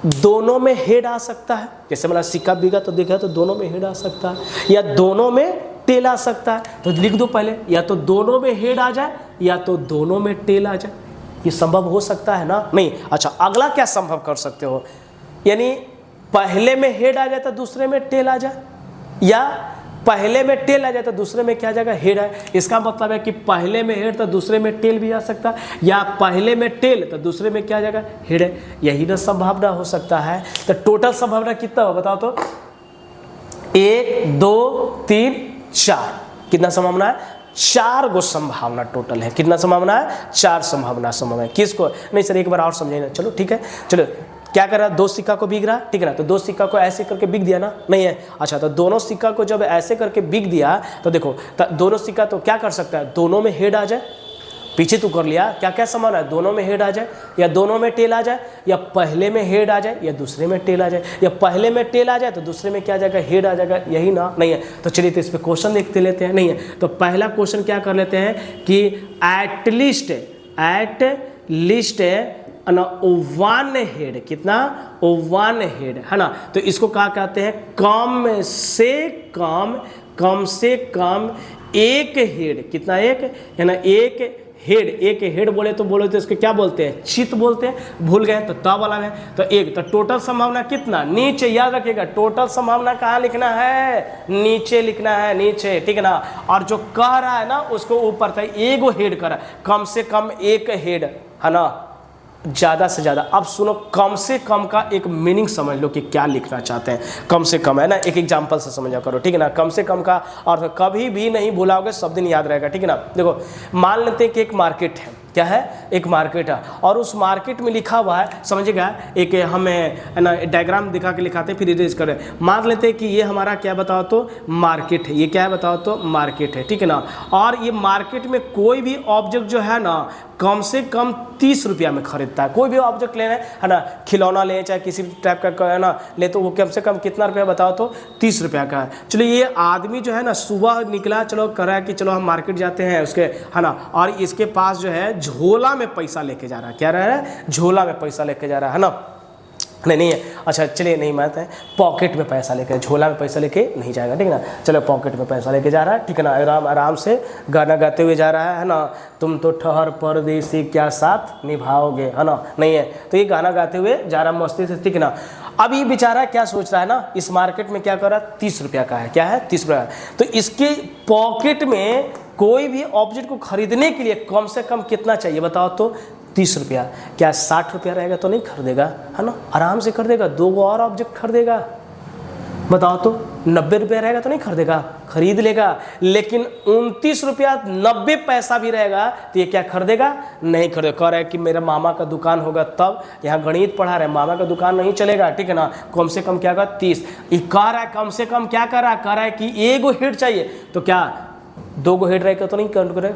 दोनों में हेड आ सकता है, जैसे मतलब सिक्का बिका तो देखा तो दोनों में हेड आ सकता है या दोनों में टेल आ सकता है, तो लिख दो पहले या तो दोनों में हेड आ जाए या तो दोनों में टेल आ जाए, ये संभव हो सकता है ना, नहीं। अच्छा अगला क्या संभव कर सकते हो, यानी पहले में हेड आ जाए तो दूसरे में टेल आ जाए, या पहले में टेल आ जाए तो दूसरे में क्या आ जाएगा हेड है, इसका मतलब है कि पहले में हेड तो दूसरे में टेल भी आ सकता है, या पहले में टेल तो दूसरे में क्या आ जाएगा हेड है, यही ना संभावना हो सकता है। तो टोटल संभावना कितना हो बताओ तो 1 2 3 4, कितना संभावना है 4 गो संभावना टोटल है, कितना संभावना है 4 संभावना है, किसको नहीं सर एक बार और समझिए ना, चलो ठीक है, चलो क्या कर रहा है 2 सिक्का को बिक रहा, ठीक है ना, तो 2 सिक्का को ऐसे करके बिक दिया ना, नहीं है अच्छा, तो दोनों सिक्का को जब ऐसे करके बिक दिया तो देखो दोनों सिक्का तो क्या कर सकता है, दोनों में हेड आ जाए, पीछे तो कर लिया, क्या क्या संभावना है, दोनों में हेड आ जाए या दोनों में टेल आ जाए, या पहले में हेड आ जाए या दूसरे में टेल आ जाए, या पहले में टेल आ जाए तो दूसरे में क्या आ जाएगा हेड आ जाएगा, यही ना, नहीं है तो चलिए तो इस पर क्वेश्चन देखते लेते हैं, नहीं है तो पहला क्वेश्चन क्या कर लेते हैं कि एट लिस्ट है ना वन हेड, कितना वन हेड है ना। तो इसको क्या कहते हैं, कम से कम एक हेड, कितना एक है ना, एक हेड बोले तो इसको क्या बोलते हैं, चित बोलते हैं, भूल गए तो ता वाला है। तो एक, तो टोटल संभावना कितना, नीचे, याद रखिएगा टोटल संभावना कहाँ लिखना है, नीचे लिखना है, नीचे, ठीक है ना। और जो कह रहा है ना उसको ऊपर था, एगो हेड कर रहा है, कम से कम एक हेड है ना, ज़्यादा से ज़्यादा। अब सुनो, कम से कम का एक मीनिंग समझ लो कि क्या लिखना चाहते हैं। कम से कम है ना, एक एग्जांपल से समझा करो, ठीक है ना। कम से कम का और कभी भी नहीं भूलाओगे, सब दिन याद रहेगा, ठीक है ना। देखो मान लेते हैं कि एक मार्केट है, क्या है, एक मार्केट है, और उस मार्केट में लिखा हुआ है, समझिएगा, एक हमें है ना डायग्राम दिखा के लिखाते हैं, फिर इरेज करें। मान लेते हैं कि ये हमारा क्या बताओ तो मार्केट है, ये क्या है बताओ तो मार्केट है, ठीक है ना। और ये मार्केट में कोई भी ऑब्जेक्ट जो है ना कम से कम 30 रुपया में खरीदता है। कोई भी ऑब्जेक्ट लेना है ना, खिलौना ले चाहे किसी टाइप का है ना ले, तो वो कम से कम कितना रुपया बताओ तो 30 रुपया का है। चलो ये आदमी जो है ना सुबह निकला, चलो कर रहा है कि चलो हम मार्केट जाते हैं उसके, है ना, और इसके पास जो है झोला में पैसा लेके जा रहा है, क्या रहा है, झोला में पैसा लेके जा रहा है ना, नहीं है, अच्छा चलिए नहीं मानते हैं, पॉकेट में पैसा लेके, झोला में पैसा लेके नहीं जाएगा, ठीक है ना। चलो पॉकेट में पैसा लेके जा रहा है, ठीक है ना, आराम आराम से गाना गाते हुए जा रहा है ना, तुम तो ठहर परदेसी क्या साथ निभाओगे, है ना, नहीं है, तो ये गाना गाते हुए जा रहा है मस्ती से, ठीक है ना। अब ये बेचारा क्या सोच रहा है ना, इस मार्केट में क्या कर रहा है, 30 रुपया का है, क्या है, 30 रुपया। तो इसके पॉकेट में कोई भी ऑब्जेक्ट को खरीदने के लिए कम से कम कितना चाहिए बताओ तो 30 रुपया। क्या 60 रुपया रहेगा तो नहीं खरीदेगा, है ना, आराम से खरीदेगा, 2 और ऑब्जेक्ट खरीदेगा, बताओ तो 90 रुपया रहेगा तो नहीं खरीदेगा, खरीद लेगा। लेकिन 29 रुपया 90 पैसा भी रहेगा तो ये क्या खरीदेगा, नहीं खरीदेगा। कह रहा है कि मेरा मामा का दुकान होगा तब, यहाँ गणित पढ़ा रहे, मामा का दुकान नहीं चलेगा, ठीक है ना, कम से कम क्या होगा 30। ये कह रहा है कम से कम क्या कर रहा है, कह रहा है कि एगो हेड चाहिए, तो क्या 2 हेड रहेगा तो नहीं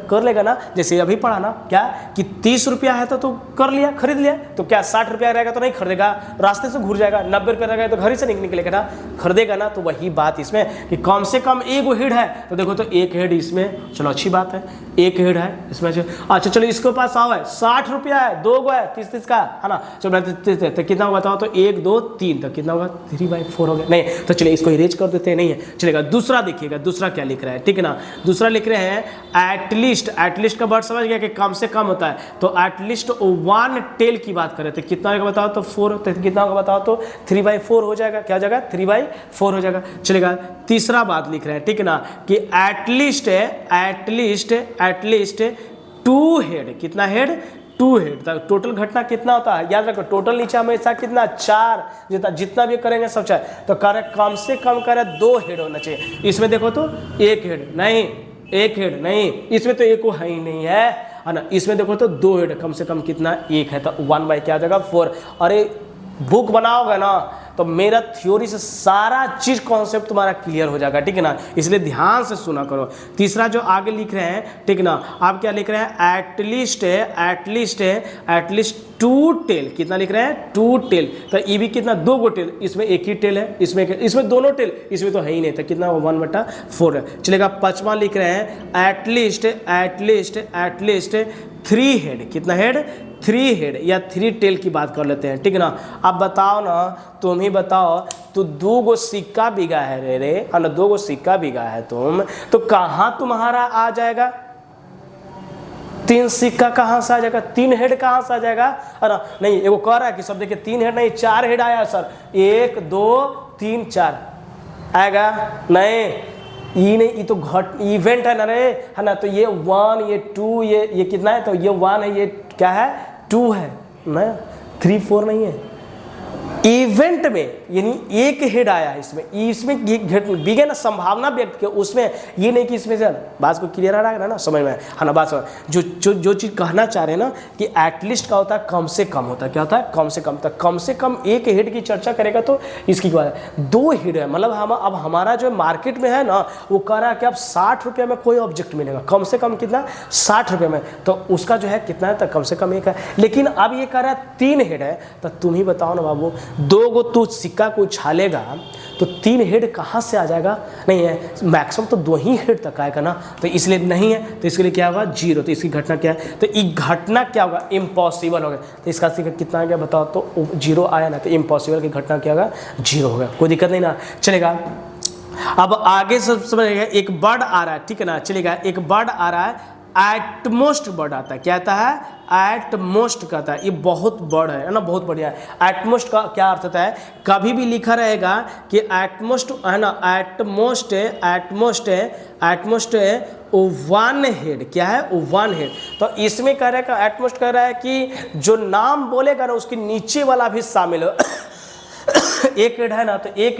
कर लेगा ना। जैसे अभी पढ़ा ना क्या कि 30 रुपया है तो कर लिया, खरीद लिया, तो क्या 60 रुपया रहेगा तो नहीं खरीदेगा, रास्ते से घूर जाएगा, 90 रुपया रहेगा तो घर से निकलेगा ना, खरीदेगा ना। तो वही बात इसमें कि कम से कम एगो हेड है, तो देखो तो एक हेड इसमें, चलो अच्छी बात है, एक हेड है इसमें। अच्छा चलो इसके पास आओ है 60 रुपया है, 2 है 30 का, है ना। चलो तो कितना होगा बताओ तो 1 2 3, तो कितना होगा 3/4 हो गया, नहीं तो चलिए इसको इरेज कर देते हैं, नहीं है चलेगा। दूसरा देखिएगा, दूसरा क्या लिख रहा है, ठीक है ना। दूसरा लिख रहे हैं एटलीस्ट, एटलीस्ट का वर्ड समझ गया कि कम से कम होता है, तो एटलीस्ट 1 टेल की बात करें तो कितना होगा बताओ तो 4, तो कितना होगा बताओ तो 3/4 हो जाएगा, क्या हो जाएगा 3/4 हो जाएगा, चलेगा। तीसरा बात लिख रहे हैं, ठीक है ना, कि एटलीस्ट 2 हेड, कितना हेड 2 हेड, टोटल घटना कितना होता है याद रखो, टोटल नीचे हमेशा कितना 4, जितना भी करेंगे सब 4, तो करे कम से कम करे 2 हेड होना चाहिए। इसमें देखो तो 1 हेड नहीं, 1 हेड नहीं, इसमें तो एक है ही नहीं है ना। इसमें देखो तो 2 हेड, कम से कम कितना 1 है, तो 1 क्या आ जाएगा 4। अरे बुक बनाओगे ना तो मेरा थ्योरी से सारा चीज कॉन्सेप्ट तुम्हारा क्लियर हो जाएगा, ठीक है ना, इसलिए ध्यान से सुना करो। तीसरा जो आगे लिख रहे हैं, ठीक है ना, आप क्या लिख रहे हैं, एटलीस्ट 2 टेल, कितना लिख रहे हैं 2 टेल, तो ये भी कितना 2 गो टेल, इसमें एक ही टेल है, इसमें दोनों टेल, इसमें तो है ही नहीं, तो कितना 1/4 है, चलेगा। 5वां लिख रहे हैं एटलीस्ट 3 हेड, कितना हेड 3 हेड या 3 टेल की बात कर लेते हैं, ठीक है ना। अब बताओ ना, तुम ही बताओ, तो 2 गो सिक्का बिगा है रे, है ना, 2 गो सिक्का बिगा है तुम, तो कहाँ तुम्हारा आ जाएगा 3 सिक्का, कहाँ से आ जाएगा 3 हेड, कहाँ से आ जाएगा, है ना। नहीं एगो कह रहा है कि सब देखिए 3 हेड नहीं 4 हेड आया सर, 1 2 3 4 आएगा, नहीं ये नहीं, ये तो इवेंट है ना रे, है ना, तो ये 1 ये 2 ये कितना है, तो ये 1 है, ये क्या है 2 है ना, 3 4 नहीं है। इवेंट में यानी एक हेड आया इसमें बिगे ना संभावना व्यक्त किया, उसमें ये नहीं कि इसमें से बात को क्लियर आ रहा है ना, समझ में है ना बात। जो चीज़ कहना चाह रहे हैं ना कि एटलीस्ट का होता है कम से कम होता है, क्या होता है कम से कम, तक कम से कम एक हेड की चर्चा करेगा तो इसकी बात है। 2 हेड है, मतलब हम अब हमारा जो मार्केट में है ना वो कह रहा है कि अब 60 रुपये में कोई ऑब्जेक्ट मिलेगा, कम से कम कितना 60 रुपये में, तो उसका जो है कितना है, तो कम से कम 1 है। लेकिन अब ये कह रहा है 3 हेड है, तो तुम ही बताओ ना बाबू, 2 गो तू सिक्का को उछालेगा तो 3 हेड कहाँ से आ जाएगा, नहीं है, मैक्सिमम तो 2 ही हेड तक आएगा ना, तो इसलिए नहीं है, तो इसके लिए क्या होगा 0। तो इसकी घटना क्या है, तो ये घटना क्या होगा, इम्पॉसिबल हो गया। तो इसका कितना आ गया बताओ, तो 0 आया ना, तो इम्पॉसिबल की घटना क्या होगा 0 होगा, कोई दिक्कत नहीं ना, चलेगा। अब आगे सब समझिएगा, एक वर्ड आ रहा है, ठीक है ना, चलेगा, एक वर्ड आ रहा है एटमोस्ट वर्ड आता है, क्या आता है एटमोस्ट कहता है, ये बहुत वर्ड है ना, बहुत बढ़िया है। एटमोस्ट का क्या अर्थ होता है, कभी भी लिखा रहेगा कि एटमोस्ट है ना, एटमोस्ट वन हेड, क्या है वन हेड। तो इसमें कह रहा है एटमोस्ट कह रहा है कि जो नाम बोलेगा ना उसके नीचे वाला भी शामिल हो। एक हेड है ना, तो एक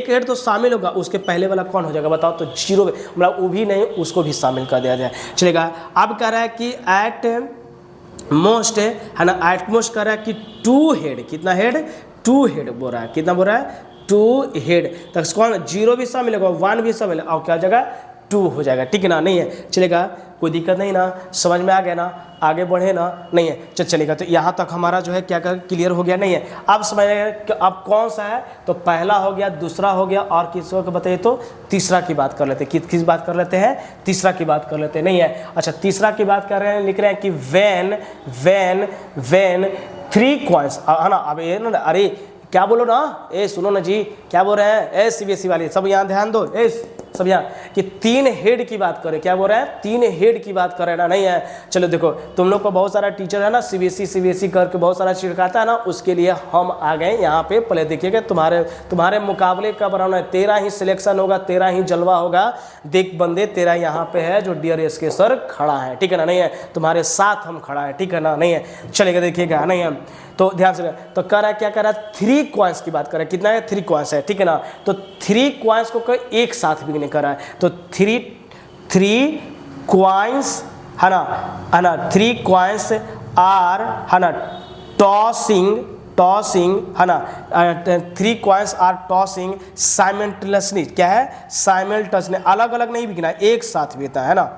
हेड तो शामिल होगा, उसके पहले वाला कौन हो जाएगा बताओ, तो 0, मतलब वो भी नहीं, उसको भी शामिल कर दिया जाए, चलेगा। अब कह रहा है कि एट मोस्ट है ना, एट मोस्ट कह रहा है कि 2 हेड, कितना हेड 2 हेड बोल रहा है, कितना बोल रहा है 2 हेड, तो कौन 0 भी शामिल होगा, 1 भी शामिल, और क्या हो जाएगा 2 हो जाएगा, ठीक है ना, नहीं है, चलेगा, कोई दिक्कत नहीं ना, समझ में आ गया ना, आगे बढ़े ना, नहीं है, चलेगा। तो यहाँ तक हमारा जो है क्या क्लियर हो गया, नहीं है। अब समझिएगा कि अब कौन सा है, तो पहला हो गया, दूसरा हो गया, और किसी को बताइए तो तीसरा की बात कर लेते हैं, किस बात कर लेते हैं, तीसरा की बात कर लेते हैं, नहीं है। अच्छा, तीसरा की बात कर रहे हैं, लिख रहे हैं कि वेन 3 कॉइन्स है ना। अब ये ना, अरे क्या बोलो ना, ए सुनो ना जी, क्या बोल रहे हैं, ए सीबीएसई वाले सब यहाँ ध्यान दो, ए सब यहाँ कि 3 हेड की बात करें, क्या बोल रहे हैं 3 हेड की बात करें ना, नहीं है। चलो देखो, तुम लोग को बहुत सारा टीचर है ना, सीबीएसई करके बहुत सारा छिड़काता है ना, उसके लिए हम आ गए यहाँ पे। पहले देखिएगा, तुम्हारे मुकाबले का बनाना है, तेरा ही सिलेक्शन होगा, तेरा ही जलवा होगा। देख बंदे, तेरा यहाँ पे है जो डियर एसके सर खड़ा है, ठीक है ना, नहीं है, तुम्हारे साथ हम खड़ा है, ठीक है ना, नहीं है, चलेगा, देखिएगा, नहीं है, तो ध्यान से। तो कह रहा है, क्या कह रहा है 3 कॉइन्स की बात कर रहा है, कितना है 3 कॉइन्स है, ठीक है ना। तो 3 कॉइन्स को एक साथ बिकने कर रहा है, तो 3 कॉइन्स है ना, 3 कॉइन्स आर है ना टॉसिंग है ना, 3 कॉइन्स आर टॉसिंग साइमल्टेनियसली, क्या है साइमल्टेनियसली, अलग अलग नहीं बिकना, एक साथ बिकता है ना,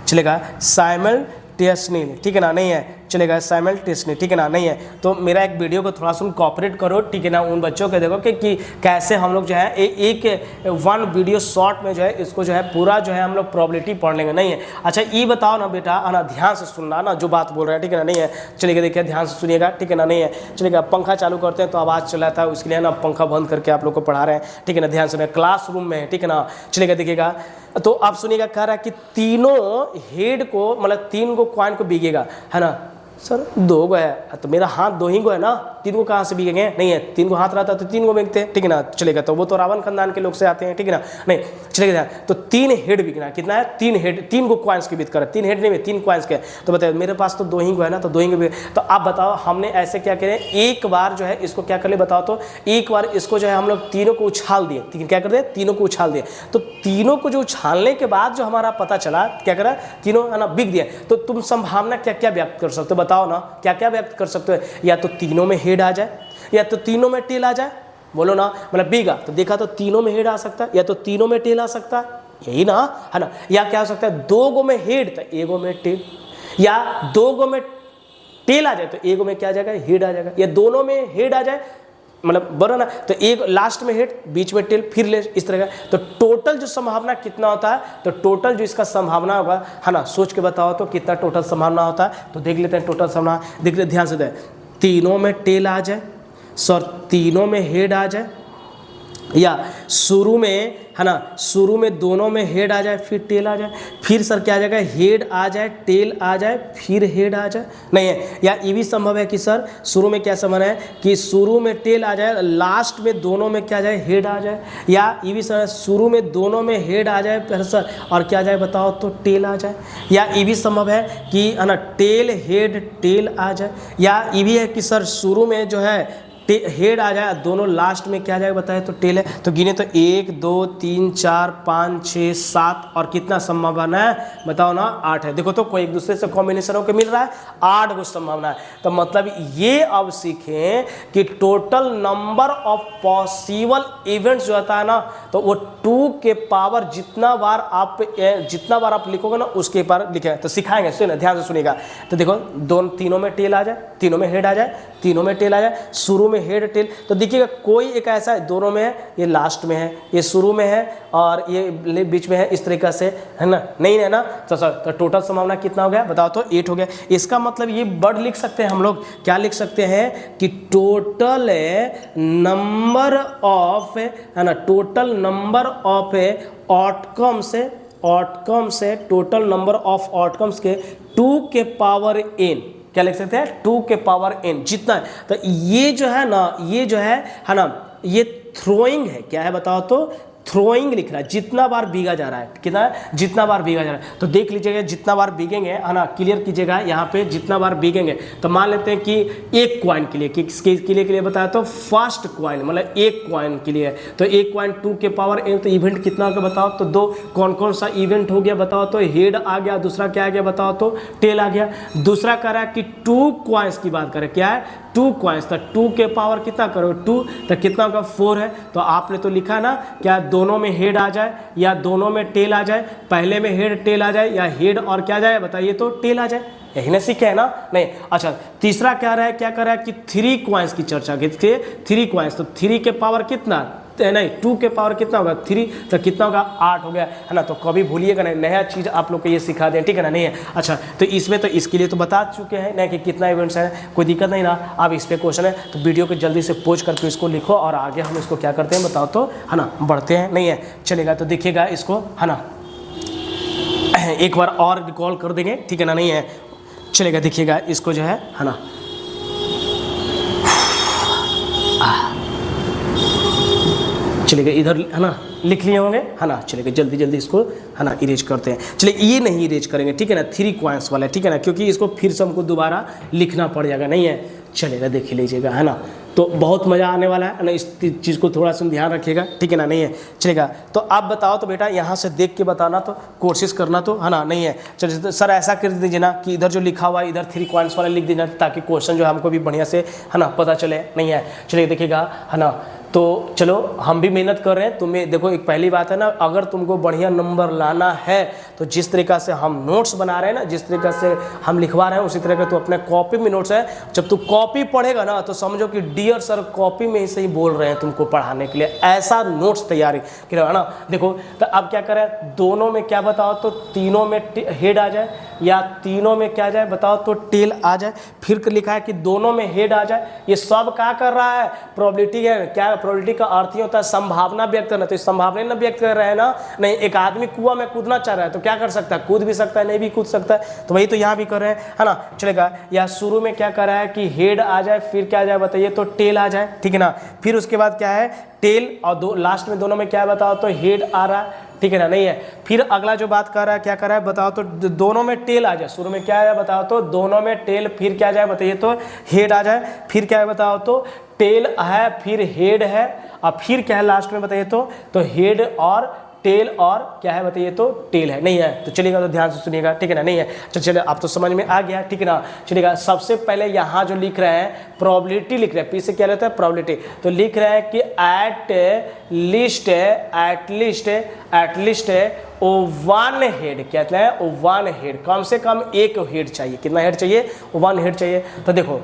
चलेगा, साइमल्टेनियसली, ठीक है ना, नहीं है, चलेगा, साइमल्टेनियसली, ठीक है ना, नहीं है। तो मेरा एक वीडियो को थोड़ा सा कोऑपरेट करो, ठीक है ना, उन बच्चों को देखो कि कैसे हम लोग जो है एक 1 वीडियो शॉर्ट में जो है इसको जो है पूरा जो है हम लोग प्रोबेबिलिटी पढ़ लेंगे, नहीं है। अच्छा, ये बताओ ना बेटा, ना ध्यान से सुनना ना जो बात बोल रहे हैं, ठीक है ना, नहीं है, चलेगा, देखिए ध्यान से सुनिएगा, ठीक है ना, नहीं है, चलेगा। पंखा चालू करते हैं तो आवाज़ चला था, उसके लिए ना पंखा बंद करके आप लोग को पढ़ा रहे हैं, ठीक है ना, ध्यान से, क्लासरूम में है, ठीक है ना, चलेगा, देखिएगा। तो आप सुनिएगा, कह रहा है कि तीनों हेड को, मतलब 3 को कॉइन को बिकेगा, है ना, सर 2 गो है, तो मेरा हाथ 2 ही गो है ना, 3 को कहाँ से बिकेंगे, नहीं है, 3 को हाथ रहता तो 3 को बिकते, ठीक है ना, चलेगा। तो वो तो रावण खानदान के लोग से आते हैं, ठीक है ना, नहीं, चलेगा। तो 3 हेड बिकना, कितना है 3 हेड, 3 को कॉइन्स की बिक कर, 3 हेड नहीं, 3 कॉइन्स के, तो बताइए मेरे पास तो 2 ही गो है ना, तो 2 ही को। तो आप बताओ, हमने ऐसे क्या करें, एक बार जो है इसको क्या कर ले बताओ, तो एक बार इसको जो है हम लोग तीनों को उछाल दिए, क्या कर दे, तीनों को उछाल दिए। तो तीनों को जो उछालने के बाद जो हमारा पता चला, क्या करा, तीनों है ना बिक दिया। तो तुम संभावना क्या क्या व्यक्त कर सकते हो, बताओ ना, क्या क्या व्यक्त कर सकते हो, या तो तीनों में हेड आ जाए, या तो तीनों में टेल आ जाए, बोलो ना, मतलब बिगा तो देखा तो तीनों में हेड आ सकता है, या तो तीनों में टेल आ सकता है, यही ना, है ना, या क्या हो सकता है 2 गो में हेड तो 1 गो में टेल, या 2 गो में टेल आ जाए तो 1 गो में क्या आ जाएगा, हेड आ जाएगा, या दोनों में हेड आ जाए, मतलब बरो ना, तो एक लास्ट में हेड, बीच में टेल, फिर ले, इस तरह का। तो टोटल जो संभावना कितना होता है, तो टोटल जो इसका संभावना होगा, है ना, सोच के बताओ तो कितना टोटल संभावना होता है। तो देख लेते हैं टोटल संभावना, देख ले, ध्यान से दे, तीनों में टेल आ जाए, सर तीनों में हेड आ जाए, या शुरू में, है ना, शुरू में दोनों में हेड आ जाए फिर टेल आ जाए, फिर सर क्या आ जाएगा, हेड आ जाए, टेल आ जाए, फिर हेड आ जाए, नहीं है। या ये भी संभव है कि सर शुरू में क्या संभव है कि शुरू में टेल आ जाए, लास्ट में दोनों में क्या आ जाए, हेड आ जाए, या ये भी सर शुरू में दोनों में हेड आ जाए फिर सर और क्या आ जाए बताओ तो टेल आ जाए। या ये भी संभव है कि, है ना, टेल हेड टेल आ जाए, या ये भी है कि सर शुरू में जो है हेड आ जाए, दोनों लास्ट में क्या जाएगा बताए तो टेल है। तो गिने तो 1 2 3 4 5 6 7 और कितना संभावना है बताओ ना, 8 है। देखो तो कोई एक दूसरे से कॉम्बिनेशन होकर मिल रहा है, 8 को संभावना है। तो मतलब ये अब सीखें कि total number of possible events जो होता है ना, तो वो 2 के पावर जितना बार आप लिखोगे ना उसके पावर लिखे, तो सिखाएंगे, सुनिए ध्यान से सुनिएगा। तो देखो तीनों में टेल आ जाए, तीनों में हेड आ जाए, तीनों में टेल आ जाए, शुरू में हेड टेल, तो देखिएगा कोई एक ऐसा है, दोनों में है, ये लास्ट में है, ये शुरू में है और ये बीच में है, इस तरीके से है ना, नहीं है ना। तो टोटल संभावना कितना हो गया बताओ तो 8 हो गया। इसका मतलब ये वर्ड लिख सकते हैं हम लोग, क्या लिख सकते हैं कि टोटल नंबर ऑफ, है ना, टोटल नंबर ऑफ आउटकम से टोटल नंबर ऑफ आउटकम्स के 2 के पावर n, क्या लिख सकते हैं 2 के पावर n जितना है। तो ये जो है ना, ये जो है ना, ये थ्रोइंग है, क्या है बताओ तो थ्रोइंग लिख रहा है, जितना बार भीगा जा रहा है, कितना है, जितना बार भीगा जा रहा है। तो देख लीजिएगा जितना बार भीगेंगे, है ना, क्लियर कीजिएगा यहाँ पे जितना बार भीगेंगे। तो मान लेते हैं कि एक कॉइन के लिए, किसके के लिए बताया तो फर्स्ट कॉइन, मतलब एक कॉइन के लिए, तो एक कॉइन 2 के पावर n, तो इवेंट कितना होगा बताओ तो 2। कौन कौन सा इवेंट हो गया बताओ तो हेड आ गया, दूसरा क्या आ गया बताओ तो टेल आ गया। दूसरा कह रहा है कि 2 कॉइन्स की बात करें, क्या है 2 कॉइन्स, तो 2 के पावर कितना करोगे 2, तो कितना होगा 4 है। तो आपने तो लिखा ना, क्या दोनों में हेड आ जाए या दोनों में टेल आ जाए, पहले में हेड टेल आ जाए या हेड और क्या जाए बताइए तो टेल आ जाए, यही ना सीखे है ना। नहीं, अच्छा तीसरा क्या रहा है, क्या कर रहा है कि 3 कॉइन्स की चर्चा की, 3 कॉइन्स, तो 3 के पावर कितना, नहीं 2 के पावर कितना होगा 3, तो कितना होगा 8 हो गया, है ना। तो कभी भूलिएगा नहीं, नया चीज़ आप लोग को ये सिखा दें, ठीक है ना। नहीं है, अच्छा तो इसमें तो इसके लिए तो बता चुके हैं ना कि कितना इवेंट्स है, कोई दिक्कत नहीं ना। अब इस पे क्वेश्चन है तो वीडियो को जल्दी से पोस्ट करके इसको लिखो और आगे हम इसको क्या करते हैं बताओ तो, है ना, बढ़ते हैं। नहीं है, चलेगा तो देखिएगा इसको, है ना, एक बार और रिकॉल कर देंगे, ठीक है ना। नहीं है, चलेगा देखिएगा इसको जो है ना, चलिए इधर है ना लिख लिए होंगे, है ना। चलिए जल्दी जल्दी इसको है ना इरेज करते हैं। चलिए ये नहीं इरेज करेंगे, ठीक है ना, 3 कॉइन्स वाला, ठीक है ना, क्योंकि इसको फिर से हमको दोबारा लिखना पड़ जाएगा। नहीं है, चलेगा देख लीजिएगा, है ना। तो बहुत मज़ा आने वाला है ना, इस चीज़ को थोड़ा सा ध्यान रखिएगा, ठीक है ना। नहीं है, चलेगा तो आप बताओ तो बेटा, यहाँ से देख के बताना तो कोशिश करना तो, है ना। नहीं है, चलिए तो सर ऐसा कर दीजिए ना कि इधर जो लिखा हुआ है इधर 3 कॉइन्स वाला लिख दीजिए, ताकि क्वेश्चन जो है हमको भी बढ़िया से, है ना, पता चले। नहीं है, चलिए देखिएगा, है ना। तो चलो हम भी मेहनत कर रहे हैं, तुम्हें देखो एक पहली बात है ना, अगर तुमको बढ़िया नंबर लाना है तो जिस तरीक़ा से हम नोट्स बना रहे हैं ना, जिस तरीक़ा से हम लिखवा रहे हैं, उसी तरह का तो अपने कॉपी में नोट्स है। जब तू कॉपी पढ़ेगा ना तो समझो कि डियर सर कॉपी में ही से ही बोल रहे हैं तुमको पढ़ाने के लिए, ऐसा नोट्स तैयारी किया है ना। देखो तो अब क्या करें, दोनों में क्या बताओ तो तीनों में हेड आ जाए या तीनों में क्या जाए बताओ तो टेल आ जाए। फिर लिखा है कि दोनों में हेड आ जाए, ये सब क्या कर रहा है, प्रोबेबिलिटी है। क्या प्रोबेबिलिटी का अर्थ ही होता है संभावना व्यक्त करना, तो संभावना ना व्यक्त कर रहे हैं ना। नहीं, एक आदमी कुआं में कूदना चाह रहा है तो क्या कर सकता है, कूद भी सकता है, नहीं भी कूद सकता है, तो वही तो यहाँ भी कर रहे हैं, है ना। चलेगा, या शुरू में क्या कर रहा है कि हेड आ जाए, फिर क्या आ जाए बताइए तो टेल आ जाए, ठीक है ना। फिर उसके बाद क्या है टेल, और लास्ट में दोनों में क्या बताओ तो हेड आ रहा है, ठीक है ना। नहीं है, फिर अगला जो बात कर रहा है क्या कर रहा है बताओ तो दोनों में टेल आ जाए, शुरू में क्या है बताओ तो दोनों में टेल, फिर क्या जाए बताइए तो हेड आ जाए, फिर क्या है बताओ तो टेल है, फिर हेड है, और फिर क्या है लास्ट में बताइए तो हेड और टेल और क्या है बताइए तो टेल है। नहीं है, तो चलिएगा तो ध्यान से सुनिएगा, ठीक है ना। नहीं है, चलिए आप तो समझ में आ गया, ठीक है ना। चलिएगा सबसे पहले यहाँ जो लिख रहे हैं प्रोबेबिलिटी लिख रहे हैं, पी से क्या लेता है प्रोबेबिलिटी, तो लिख रहे हैं कि एटलीस्ट ओ 1 हेड, कहते हैं ओ 1 हेड, कम से कम एक हेड चाहिए। कितना हेड चाहिए, 1 हेड चाहिए। तो देखो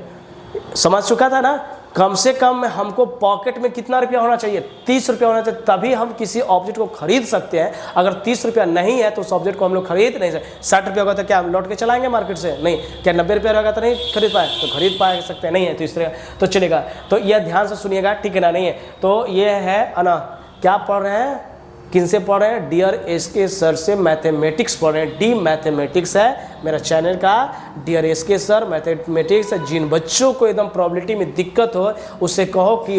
समझ चुका था ना, कम से कम हमको पॉकेट में कितना रुपया होना चाहिए, 30 रुपया होना चाहिए, तभी हम किसी ऑब्जेक्ट को खरीद सकते हैं। अगर 30 रुपया नहीं है तो उस ऑब्जेक्ट को हम लोग खरीद नहीं सकते। 60 रुपया होगा तो क्या हम लौट के चलाएंगे मार्केट से, नहीं। क्या 90 रुपया होगा तो नहीं खरीद पाए, तो खरीद पा सकते हैं। नहीं है, तो इस तरह तो चलेगा। तो यह ध्यान से सुनिएगा, ठीक है ना। नहीं है, तो ये है ना, क्या पढ़ रहे हैं, किन से पढ़ रहे हैं, डियर एसके सर से मैथमेटिक्स पढ़ रहे हैं। डी मैथमेटिक्स है मेरा चैनल का, डियर एसके सर मैथमेटिक्स। जिन बच्चों को एकदम प्रोबेबिलिटी में दिक्कत हो उससे कहो कि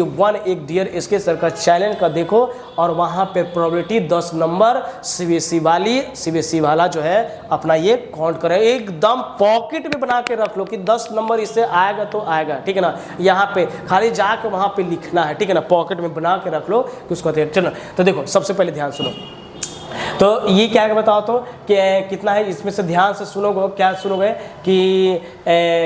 एक डियर एसके सर का चैनल का देखो, और वहाँ पे प्रोबेबिलिटी 10 नंबर सीबीएसई वाला जो है अपना ये काउंट करें, एकदम पॉकेट में बना के रख लो कि 10 नंबर इससे आएगा तो आएगा, ठीक है ना। यहाँ पे खाली जाके वहाँ पे लिखना है, ठीक है ना, पॉकेट में बना के रख लो कि उसको चलो। तो देखो सबसे पहले ध्यान सुनो, तो ये क्या है बताओ तो कि कितना है, इसमें से ध्यान से सुनोगे, क्या सुनोगे कि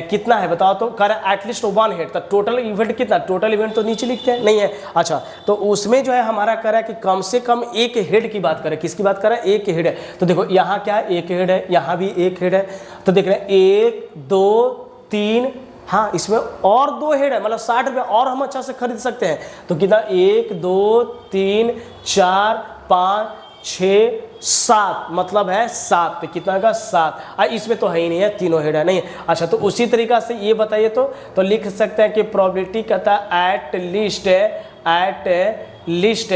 कितना है बताओ तो, कर एटलीस्ट 1 हेड, तो टोटल इवेंट कितना, टोटल इवेंट तो नीचे लिखते हैं, नहीं है। अच्छा तो उसमें जो है हमारा कह रहा है कि कम से कम एक हेड की बात करें, किसकी बात करें, एक हेड है। तो देखो यहाँ क्या है, एक हेड है, यहाँ भी एक हेड है। तो देख रहे हैं 1 2 3 हाँ इसमें और 2 हेड है, मतलब 60 रुपये और हम अच्छा से खरीद सकते हैं। तो कितना 1 2 3 4 5 6 7 मतलब है 7, तो कितना का 7। इसमें तो है ही नहीं है, तीनों हेड है नहीं। अच्छा तो उसी तरीका से ये बताइए तो लिख सकते हैं कि प्रोबेबिलिटी कहता है एट लिस्ट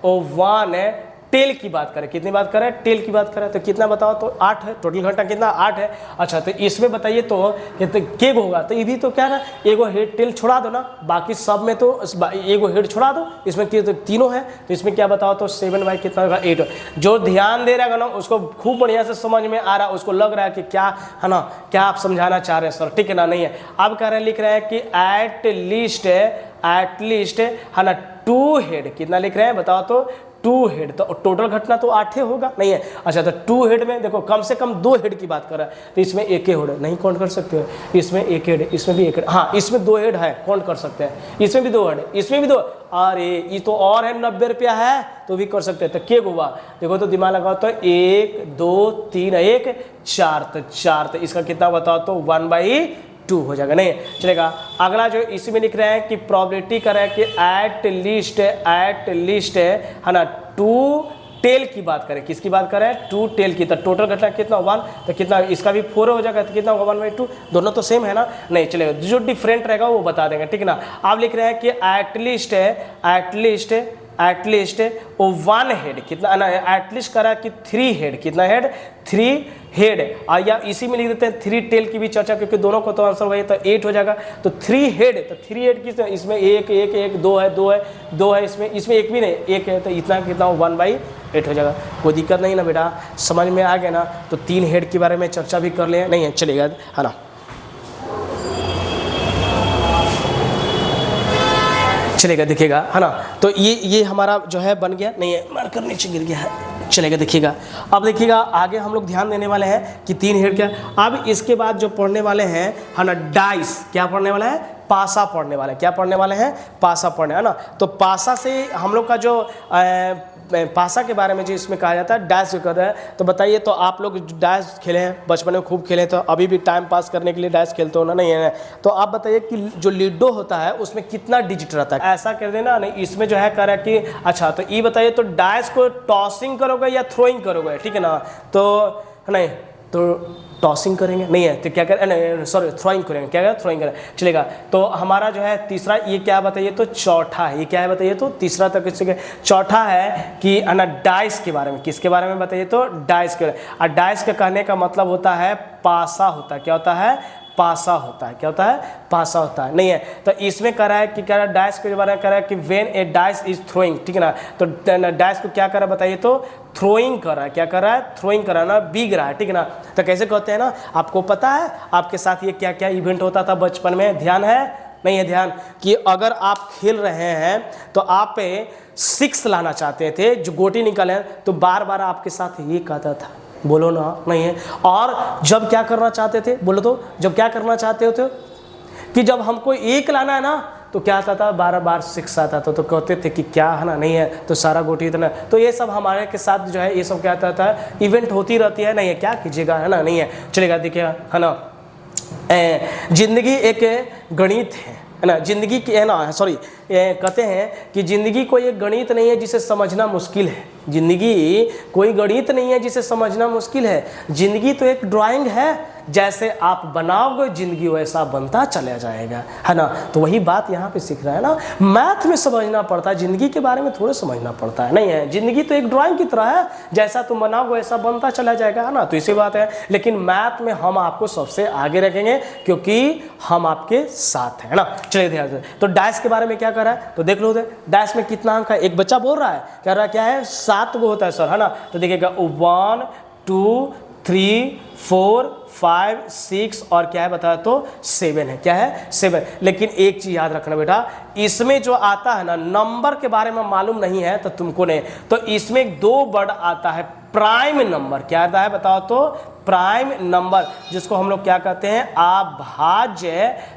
ओ 1 है। टेल की बात करें, कितनी बात करें, टेल की बात करें तो कितना बताओ, तो 8 है, टोटल घटना कितना 8 है। अच्छा तो इसमें बताइए तो के होगा, तो ये भी तो क्या ना एगो हेड टेल छोड़ा दो ना, बाकी सब में तो एगो हेड छोड़ा दो, इसमें तो तीनों है, तो इसमें क्या बताओ तो 7 बाई कितना होगा 8। जो ध्यान दे रहा है ना उसको खूब बढ़िया से समझ में आ रहा है, उसको लग रहा है कि क्या है ना, क्या आप समझाना चाह रहे हैं सर, ठीक है ना। नहीं है, अब कह रहे हैं लिख रहे हैं कि एट लिस्ट है ना 2 हेड, कितना लिख रहे हैं बताओ तो 2 हेड, तो टोटल घटना तो 8 होगा नहीं है। अच्छा तो 2 हेड में देखो कम से कम 2 हेड की बात कर रहा है, तो इसमें एक हेड नहीं काउंट कर सकते हो, इसमें एक हेड, इसमें भी एक हेड, हाँ इसमें 2 हेड है काउंट कर सकते हैं, इसमें भी 2 हेड, इसमें भी 2। अरे ये तो और है 90 रुपया है तो भी कर सकते हैं। तो के हुआ देखो तो दिमाग लगाओ तो 1 2 3 1 4, तो 4, तो इसका कितना बताओ तो 1/2 हो जाएगा नहीं चलेगा। अगला जो इसी में लिख रहे हैं कि प्रोबेबिलिटी कर रहे हैं कि एट लिस्ट है ना 2 टेल की बात करें, किसकी बात करें 2 टेल की, तो टोटल घटना कितना 1, तो कितना इसका भी 4 हो जाएगा, तो कितना होगा 1/2, दोनों तो सेम है ना नहीं चलेगा, जो डिफरेंट रहेगा वो बता देंगे ठीक है ना। आप लिख रहे हैं कि एटलीस्ट वो 1 हेड, कितना ना एटलीस्ट करा कि 3 हेड, कितना हेड 3 हेड, और या इसी में लिख देते हैं 3 टेल की भी चर्चा, क्योंकि दोनों को तो आंसर वही, तो 8 हो जाएगा। तो 3 हेड, तो 3 हेड किस, इसमें 1 1 1 2 है 2 है, इसमें एक भी नहीं, 1 है, तो इतना कितना 1/8 हो जाएगा। कोई दिक्कत नहीं ना बेटा, समझ में आ गया ना। तो 3 हेड के बारे में चर्चा भी कर ले नहीं है चलेगा है ना, चलेगा देखिएगा है ना। तो ये हमारा जो है बन गया नहीं है, मार्कर नीचे गिर गया है, चलेगा देखिएगा। अब देखिएगा आगे हम लोग ध्यान देने वाले हैं कि 3 हेड क्या। अब इसके बाद जो पढ़ने वाले हैं है ना डाइस, क्या पढ़ने वाला है, पासा पढ़ने वाले, क्या पढ़ने वाले हैं, पासा पढ़ने है ना। तो पासा से हम लोग का जो पासा के बारे में जो इसमें कहा जाता है डैश कर रहा है, तो बताइए तो आप लोग डैश खेले हैं बचपन में खूब खेले, तो अभी भी टाइम पास करने के लिए डैश खेलते हो ना नहीं है। तो आप बताइए कि जो लूडो होता है उसमें कितना डिजिट रहता है, ऐसा कर देना नहीं, इसमें जो है कह रहा है कि अच्छा तो ये बताइए तो डैश को टॉसिंग करोगे या थ्रोइंग करोगे, ठीक है ना। तो नहीं तो टॉसिंग करेंगे नहीं है, तो क्या करें, नहीं सॉरी थ्रोइंग करेंगे, क्या करें थ्रोइंग करें चलेगा। तो हमारा जो है तीसरा ये क्या बताइए तो चौथा है, ये क्या है बताइए तो तीसरा तक इसके चौथा है कि ना डाइस के बारे में, किसके बारे में बताइए तो डाइस के। और डाइस का कहने का मतलब होता है पासा होता है, क्या होता है पासा होता है, क्या होता है पासा होता है नहीं है। तो इसमें कह रहा है कि कह रहा है डाइस के बारे में कह रहा है कि when A dice is throwing, ठीक है ना। तो डाइस को क्या कर रहा है बताइए तो थ्रोइंग कर रहा है, क्या कर रहा है थ्रोइंग कर रहा है ना, बीग रहा है, ठीक है ना। तो कैसे कहते हैं ना, आपको पता है आपके साथ ये क्या क्या इवेंट होता था बचपन में, ध्यान है नहीं है ध्यान, कि अगर आप खेल रहे हैं तो आप 6 लाना चाहते थे, जो गोटी निकले तो बार बार आपके साथ ये कहता था, बोलो ना नहीं है। और जब क्या करना चाहते थे बोलो तो, जब क्या करना चाहते हो कि जब हमको 1 लाना है ना तो क्या आता था, 12 बार 6 आता था, तो कहते थे कि क्या है ना नहीं है, तो सारा गोटी इतना। तो ये सब हमारे के साथ जो है ये सब क्या आता था, इवेंट होती रहती है नहीं है, क्या कीजिएगा है ना नहीं है चलेगा देखिएगा है ना। जिंदगी एक गणित है ना, जिंदगी की है ना सॉरी कहते हैं कि जिंदगी कोई एक गणित नहीं है जिसे समझना मुश्किल है, जिंदगी कोई गणित नहीं है जिसे समझना मुश्किल है, जिंदगी तो एक ड्राइंग है, जैसे आप बनाओगे जिंदगी वैसा बनता चला जाएगा है ना। तो वही बात यहाँ पे सीख रहा है ना, मैथ में समझना पड़ता है, जिंदगी के बारे में थोड़ा समझना पड़ता है नहीं है। जिंदगी तो एक ड्राइंग की तरह है, जैसा तुम बनाओगे वैसा बनता चला जाएगा है ना, तो इसी बात है। लेकिन मैथ में हम आपको सबसे आगे रखेंगे क्योंकि हम आपके साथ हैं ना। चलिए ध्यान से, तो डैश के बारे में क्या कर रहा है तो देख लो, डैश में कितना अंक है, एक बच्चा बोल रहा है कह रहा है क्या है 7 गो होता है सर है ना। तो देखिएगा 1 2 3 4 5 6 और क्या है बताया तो 7 है, क्या है 7। लेकिन एक चीज याद रखना बेटा, इसमें जो आता है ना नंबर के बारे में मालूम नहीं है तो तुमको नहीं, तो इसमें 2 वर्ड आता है प्राइम नंबर, क्या आता है बताओ तो प्राइम नंबर, जिसको हम लोग क्या कहते हैं अभाज्य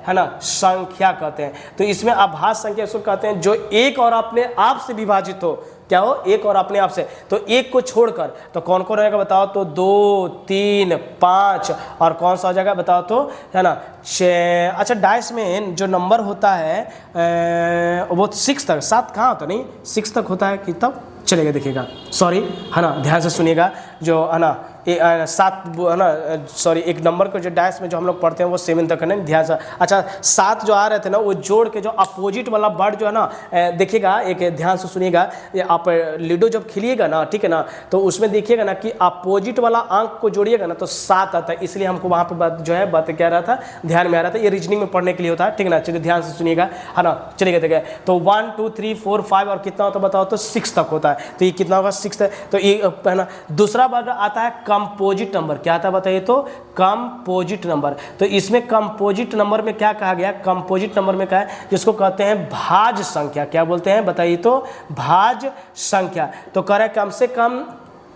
है ना संख्या कहते हैं। तो इसमें अभाज्य संख्या इसको कहते हैं जो एक और अपने आप से विभाजित हो, क्या हो, एक और अपने आप से, तो एक को छोड़कर तो कौन कौन रहेगा बताओ तो 2 3 5 और कौन सा हो जाएगा बताओ तो, है ना 6। अच्छा डाइस में जो नंबर होता है वो 6 तक, 7 कहाँ होता, नहीं 6 तक होता है कि तब चलेगा, देखिएगा सॉरी, है ना ध्यान से सुनिएगा, जो है ना 7 है ना सॉरी, एक नंबर को जो डैश में जो हम लोग पढ़ते हैं वो 7 तक है ना, ध्यान से। अच्छा 7 जो आ रहे थे ना वो जोड़ के जो अपोजिट वाला वर्ड जो है ना देखिएगा, एक ध्यान से सुनिएगा, आप लूडो जब खेलिएगा ना, ठीक है ना, तो उसमें देखिएगा ना कि अपोजिट वाला अंक को जोड़िएगा ना तो 7 आता है, इसलिए हमको वहाँ पर जो है बात क्या रहा था, ध्यान में आ रहा था, ये रीजनिंग में पढ़ने के लिए होता है, ठीक है ना। चलिए ध्यान से सुनिएगा, है ना, चलिएगा देखिए, तो 1 2 3 4 5 और कितना होता है बताओ तो 6 तक होता है, तो ये कितना होगा 6 है, तो ये है ना। दूसरा वर्ड आता है कंपोजिट नंबर, क्या आता है बताइए तो कंपोजिट नंबर, तो इसमें कंपोजिट नंबर में क्या कहा गया, कंपोजिट नंबर में क्या है, जिसको कहते हैं भाज्य संख्या, क्या बोलते हैं बताइए तो भाज्य संख्या, तो कह रहे कम से कम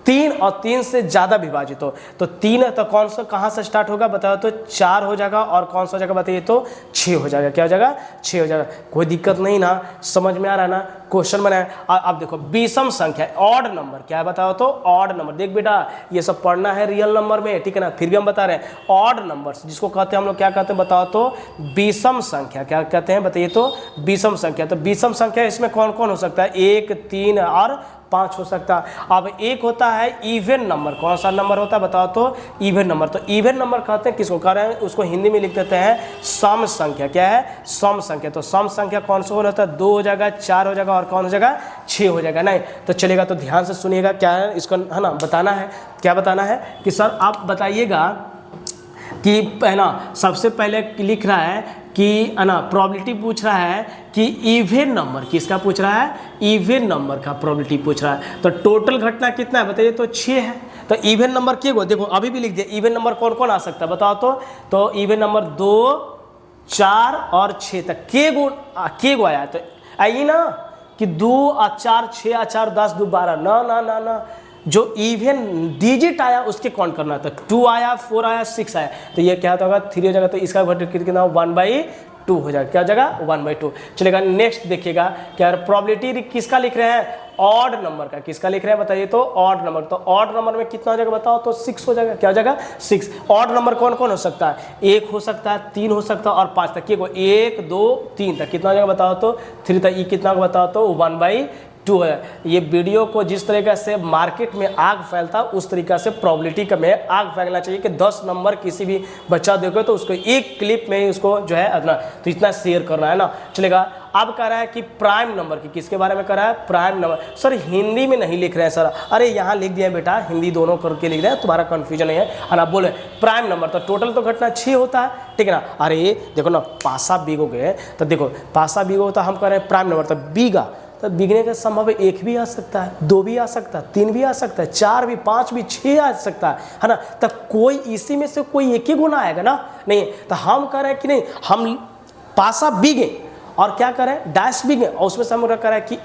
3 और 3 से ज़्यादा विभाजित हो, तो 3 है तो कौन सा कहाँ से स्टार्ट होगा बताओ तो 4 हो जाएगा, और कौन सा हो जाएगा बताइए तो 6 हो जाएगा, क्या हो जाएगा 6 हो जाएगा, कोई दिक्कत नहीं ना, समझ में आ रहा है ना, क्वेश्चन बनाए। अब देखो विषम संख्या ऑड नंबर, क्या है बताओ तो ऑड नंबर, देख बेटा ये सब पढ़ना है रियल नंबर में, ठीक है ना, फिर भी हम बता रहे हैं ऑड नंबर्स, जिसको कहते हैं हम लोग क्या कहते हैं बताओ तो विषम संख्या, क्या कहते हैं बताइए तो विषम संख्या, तो विषम संख्या इसमें कौन कौन हो सकता है, 1 3 और 5 हो सकता है। अब एक होता है इवन नंबर, कौन सा नंबर होता है बताओ तो इवन नंबर, तो इवन नंबर कहते हैं किसको कह रहे हैं, उसको हिंदी में लिख देते हैं सम संख्या, क्या है सम संख्या, तो सम संख्या कौन सा होता है, 2 हो जाएगा, 4 हो जाएगा और कौन हो जाएगा 6 हो जाएगा, नहीं तो चलेगा, तो ध्यान से सुनिएगा क्या है इसको, है ना बताना है, क्या बताना है कि सर आप बताइएगा कि है ना, सबसे पहले लिख रहा है कि है ना प्रोबेबिलिटी पूछ रहा है कि इवन नंबर किसका पूछ रहा है, इवन नंबर का प्रोबेबिलिटी पूछ रहा है, तो टोटल घटना कितना है बताइए तो 6 है, तो इवन नंबर के गो देखो अभी भी लिख दिया, इवन नंबर कौन कौन आ सकता है बताओ तो इवन नंबर 2 4 और 6 तक के गो आया, तो आइए ना कि 2 और 4 6 और 4 10 2 12, ना ना ना ना, जो इवन डिजिट आया उसके काउंट करना था, 2 आया 4 आया 6 आया, तो ये क्या होगा 3 हो जाएगा, तो इसका घटक कितना 1/2 हो जाएगा, क्या हो जाएगा 1/2। चलेगा नेक्स्ट देखिएगा, क्या प्रोबेबिलिटी किसका लिख रहे हैं, ऑड नंबर का, किसका लिख रहे हैं बताइए तो ऑड नंबर, तो ऑड नंबर में कितना हो जाएगा बताओ तो 6 हो जाएगा, क्या हो जाएगा 6। ऑड नंबर कौन कौन हो सकता है, 1 हो सकता है, 3 हो सकता है और 5 तक, 1 2 3 तक कितना हो जाएगा बताओ तो 3 तक, ये कितना होगा बताओ तो 1/2 है। ये वीडियो को जिस तरीके से मार्केट में आग फैलता उस तरीके से प्रोबेबिलिटी का में आग फैलना चाहिए कि 10 नंबर किसी भी बच्चा देखो तो उसको एक क्लिप में उसको जो है अपना तो इतना शेयर करना है ना, चलेगा। अब कह रहा है कि प्राइम नंबर की, किसके बारे में कह रहा है प्राइम नंबर, सर हिंदी में नहीं लिख रहे हैं सर, अरे यहाँ लिख दिया बेटा, हिंदी दोनों करके लिख रहे हैं, तुम्हारा कन्फ्यूजन नहीं है ना, बोले प्राइम नंबर, तो टोटल तो घटना 6 होता है, ठीक है ना। अरे देखो ना पासा बिगोगे तो देखो पासा बिगो तो हम कह रहे हैं प्राइम नंबर, तो बीगा तो बिगने का संभव है 1 भी आ सकता है, 2 भी आ सकता है, 3 भी आ सकता है, 4 भी, 5 भी, 6 आ सकता है ना, तो कोई इसी में से कोई एक ही गुना आएगा ना, नहीं तो हम कह रहे हैं कि नहीं हम पासा बिगे और क्या करें डैश बिगे, और उसमें से हम कह रहे हैं कि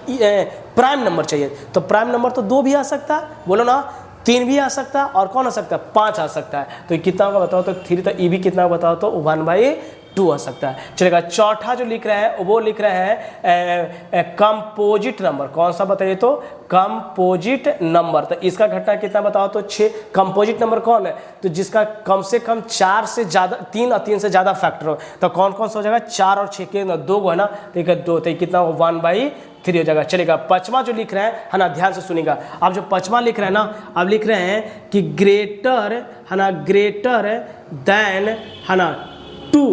प्राइम नंबर चाहिए, तो प्राइम नंबर तो 2 भी आ सकता है, बोलो ना 3 भी आ सकता है और कौन आ सकता है 5 आ सकता है, तो कितना होगा बताओ तो 3, तो ई भी कितना बताओ तो 1/2 आ सकता है। चलेगा चौथा जो लिख रहे हैं वो लिख रहे हैं कंपोजिट नंबर, कौन सा बताइए तो कंपोजिट नंबर, तो इसका घटना कितना बताओ तो 6। कंपोजिट नंबर कौन है, तो जिसका कम से कम 4 से ज़्यादा 3 और 3 से ज़्यादा फैक्टर हो, तो कौन कौन सा हो जाएगा 4 और 6 के 2 है ना, ठीक है 2, तो कितना 1/3 हो जाएगा। चलेगा पांचवा जो लिख रहे हैं है ना, ध्यान से सुनिएगा, अब जो पांचवा लिख रहे हैं ना, अब लिख रहे हैं कि ग्रेटर है ना, ग्रेटर देन है ना 2,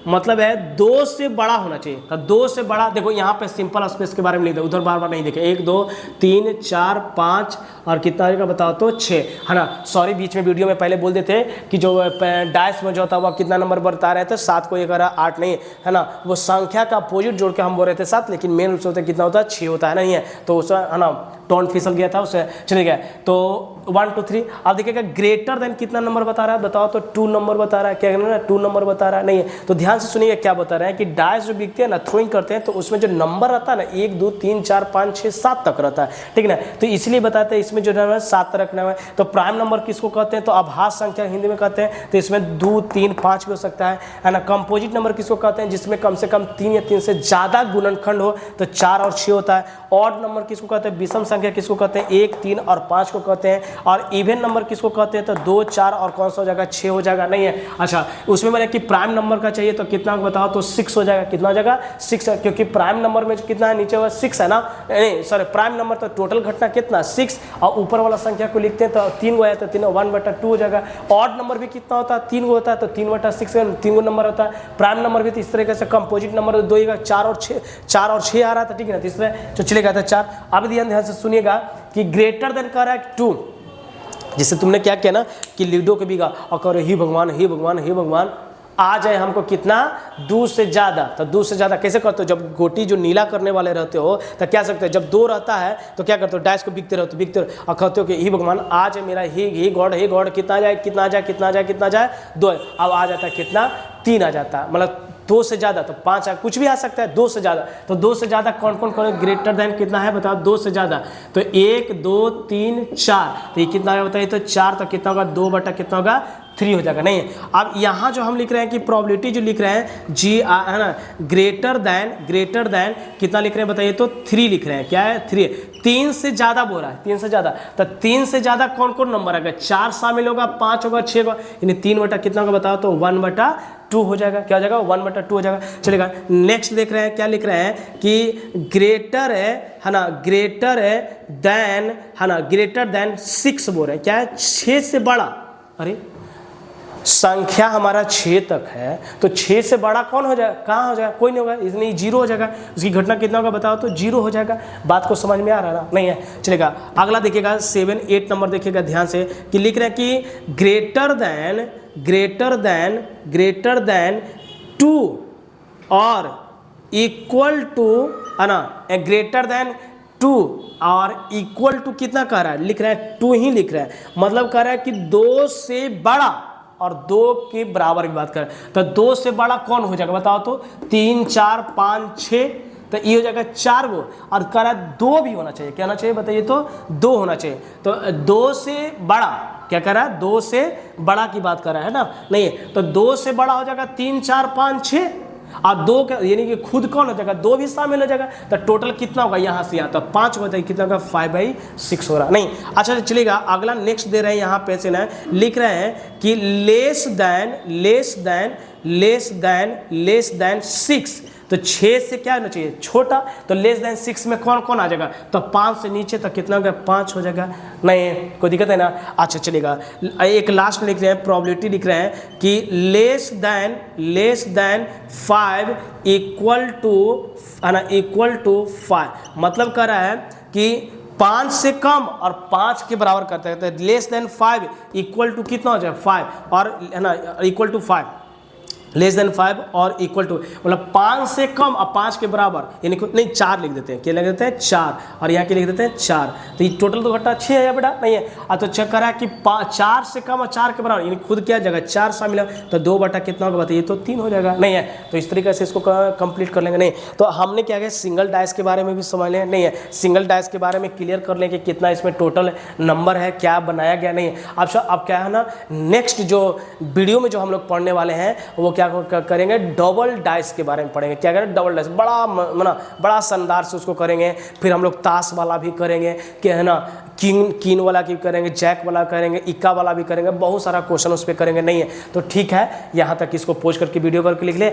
मतलब है 2 से बड़ा होना चाहिए, तो 2 से बड़ा, देखो यहाँ पे सिंपल स्पेस के बारे में लिख दो, उधर बार बार नहीं देखे, 1 2 3 4 5 और कितना आएगा बताओ तो 6 है ना। सॉरी बीच में वीडियो में पहले बोल देते कि जो डैश में जो था वो कितना नंबर बता रहे थे 7 को 8 नहीं है ना, वो संख्या का अपोजिट जोड़ के हम बोल रहे थे 7, लेकिन मेन रूप से होता है कितना होता है 6 होता है नहीं है, तो उस है ना टोन फिसल गया था उससे चले गया। तो 1 2 3। अब देखिएगा ग्रेटर देन कितना नंबर बता रहा है बताओ तो 2 नंबर बता रहा है, क्या कहना है 2 नंबर बता रहा है, नहीं है। तो ध्यान से सुनिएगा क्या बता रहे हैं कि डाइस जो बिकते हैं ना, थ्रोइंग करते हैं तो उसमें जो नंबर रहता है ना 1 2 3 4 5 6 7 तक रहता है, ठीक है ना। तो इसलिए बताते हैं इसमें जो है 7 रखना है। तो प्राइम नंबर किसको कहते हैं तो आभास संख्या हिंदी में कहते हैं, तो इसमें 2 3 5 भी हो सकता है ना। कंपोजिट नंबर किसको कहते हैं जिसमें कम से कम 3 या 3 से ज़्यादा गुणनखंड हो, तो 4 और 6 होता है। ऑड नंबर किसको कहते हैं, विषम संख्या किसको कहते हैं, 1 3 और 5 को कहते हैं। और इवन नंबर किसको कहते हैं तो 2 4 और कौन सा हो जाएगा 6 हो जाएगा, नहीं है। अच्छा उसमें मैंने कि प्राइम नंबर का चाहिए तो कितना बताओ तो 6 हो जाएगा, कितना हो जाएगा 6, क्योंकि प्राइम नंबर में कितना है नीचे हुआ 6 है ना, नहीं सॉरी प्राइम नंबर तो टोटल घटना कितना 6 और ऊपर वाला संख्या को लिखते हैं तो 3 गो है तो 3 1/2 हो जाएगा। ऑड नंबर भी कितना होता है 3 गो होता है तो 3/6 3 गो नंबर होता है। प्राइम नंबर भी तो इस तरीके से कंपोजिट नंबर 2 4 और 6 आ रहा था, ठीक है ना, तीसरे तो चलेगा था 4। अब ध्यान से सुनिएगा कि ग्रेटर देन कह रहा है 2, जिससे तुमने क्या किया ना कि लूडो के बिगा और करो ही भगवान ही भगवान ही भगवान आ जाए हमको कितना 2 से ज़्यादा। तो 2 से ज़्यादा कैसे करते हो, जब गोटी जो नीला करने वाले रहते हो तो क्या सकते हो, जब 2 रहता है तो क्या करते हो डाइस को बिकते रहते हो और कहते हो कि ही भगवान आ जाए मेरा ही गॉड कितना जाए कितना जाए कितना जाए कितना जाए 2। अब आ जाता है कितना 3 आ जाता है, मतलब 2 से ज़्यादा तो 5 कुछ भी आ सकता है 2 से ज़्यादा। तो 2 से ज़्यादा कौन कौन कौन ग्रेटर देन कितना है बताओ 2 से ज़्यादा तो 1 2 3 4, तो ये कितना है बताइए तो 4, तो कितना होगा 2 बटा कितना होगा 3 हो जाएगा, नहीं है। अब यहाँ जो हम लिख रहे हैं कि प्रोबेबिलिटी जो लिख रहे हैं जी है ना, ग्रेटर देन कितना लिख रहे हैं बताइए तो 3 लिख रहे हैं, क्या है 3, 3 से ज़्यादा बोल रहा है 3 से ज़्यादा। तो 3 से ज़्यादा कौन कौन नंबर आएगा, 4 शामिल होगा 5 होगा 6 होगा, यानी 3 बटा कितना होगा बताओ तो 1/2 हो जाएगा, क्या हो जाएगा 1/2 हो जाएगा। चलेगा नेक्स्ट देख रहे हैं क्या लिख रहे हैं कि ग्रेटर है ना, ग्रेटर देन 6 बोल रहे हैं, क्या है 6 से बड़ा। अरे संख्या हमारा 6 तक है तो 6 से बड़ा कौन हो जाएगा, कहाँ हो जाएगा, कोई नहीं होगा, इसलिए 0 हो जाएगा। उसकी घटना कितना होगा बताओ तो 0 हो जाएगा। बात को समझ में आ रहा है ना, नहीं है। चलेगा अगला देखिएगा 7 8 नंबर देखिएगा ध्यान से कि लिख रहे हैं कि ग्रेटर देन 2 और इक्वल टू है ना, ग्रेटर देन 2 और इक्वल टू कितना कह रहा है, लिख रहे हैं 2 ही लिख रहा है, मतलब कह रहा है कि 2 से बड़ा और 2 के बराबर की बात करें तो 2 से बड़ा कौन हो जाएगा बताओ तो 3 4 5 6, तो ये हो जाएगा 4 गो, और कह रहा है 2 भी होना चाहिए, क्या होना चाहिए बताइए तो 2 होना चाहिए। तो 2 से बड़ा क्या कर रहा है, 2 से बड़ा की बात कर रहा है ना, नहीं है। तो 2 से बड़ा हो जाएगा 3 4 5 6 और 2 यानी कि खुद कौन हो जाएगा 2 भी शामिल हो जाएगा, तो टोटल कितना होगा यहाँ से यहाँ तो 5 हो जाएगा, कितना होगा 5/6 हो रहा नहीं। अच्छा चलेगा अगला नेक्स्ट दे रहे हैं यहाँ पे से ना, लिख रहे हैं कि लेस देन 6, तो 6 से क्या होना चाहिए छोटा, तो लेस देन 6 में कौन कौन आ जाएगा तो 5 से नीचे तो कितना हो गया 5 हो जाएगा, नहीं कोई दिक्कत है ना। अच्छा चलेगा एक लास्ट में लिख रहे हैं प्रोबेबिलिटी लिख रहे हैं कि लेस देन 5 इक्वल टू 5, मतलब कर रहा है कि 5 से कम और 5 के बराबर करते हैं, तो लेस देन 5 इक्वल टू कितना हो जाए 5 और है ना इक्वल टू 5, लेस देन 5 और इक्वल टू मतलब 5 से कम और 5 के बराबर, यानी नहीं 4 लिख देते हैं, क्या लिख देते हैं 4 और यहाँ के लिख देते हैं 4, तो ये टोटल तो घटना 6 है बेटा, नहीं है। तो चेक करा कि 4 से कम और 4 के बराबर, यानी खुद क्या जगह 4 शामिल है तो 2 बटा कितना होगा बताइए तो 3 हो जाएगा, नहीं है। तो इस तरीके से इसको कंप्लीट कर लेंगे, नहीं तो हमने क्या किया सिंगल डाइस के बारे में भी समझ लें, नहीं है सिंगल डाइस के बारे में क्लियर कर लें कि कितना इसमें टोटल नंबर है, क्या बनाया गया, नहीं है। अब क्या है ना नेक्स्ट जो वीडियो में जो हम लोग पढ़ने वाले हैं वो क्या करेंगे डबल डाइस के बारे में पढ़ेंगे, क्या करें डबल डाइस, बड़ा शानदार से उसको करेंगे। फिर हम लोग ताश वाला भी करेंगे कि है ना, किंग वाला भी करेंगे, जैक वाला करेंगे, इक्का वाला भी करेंगे, बहुत सारा क्वेश्चन उस पर करेंगे, नहीं है। तो ठीक है यहाँ तक इसको पोस्ट करके वीडियो करके लिख ले।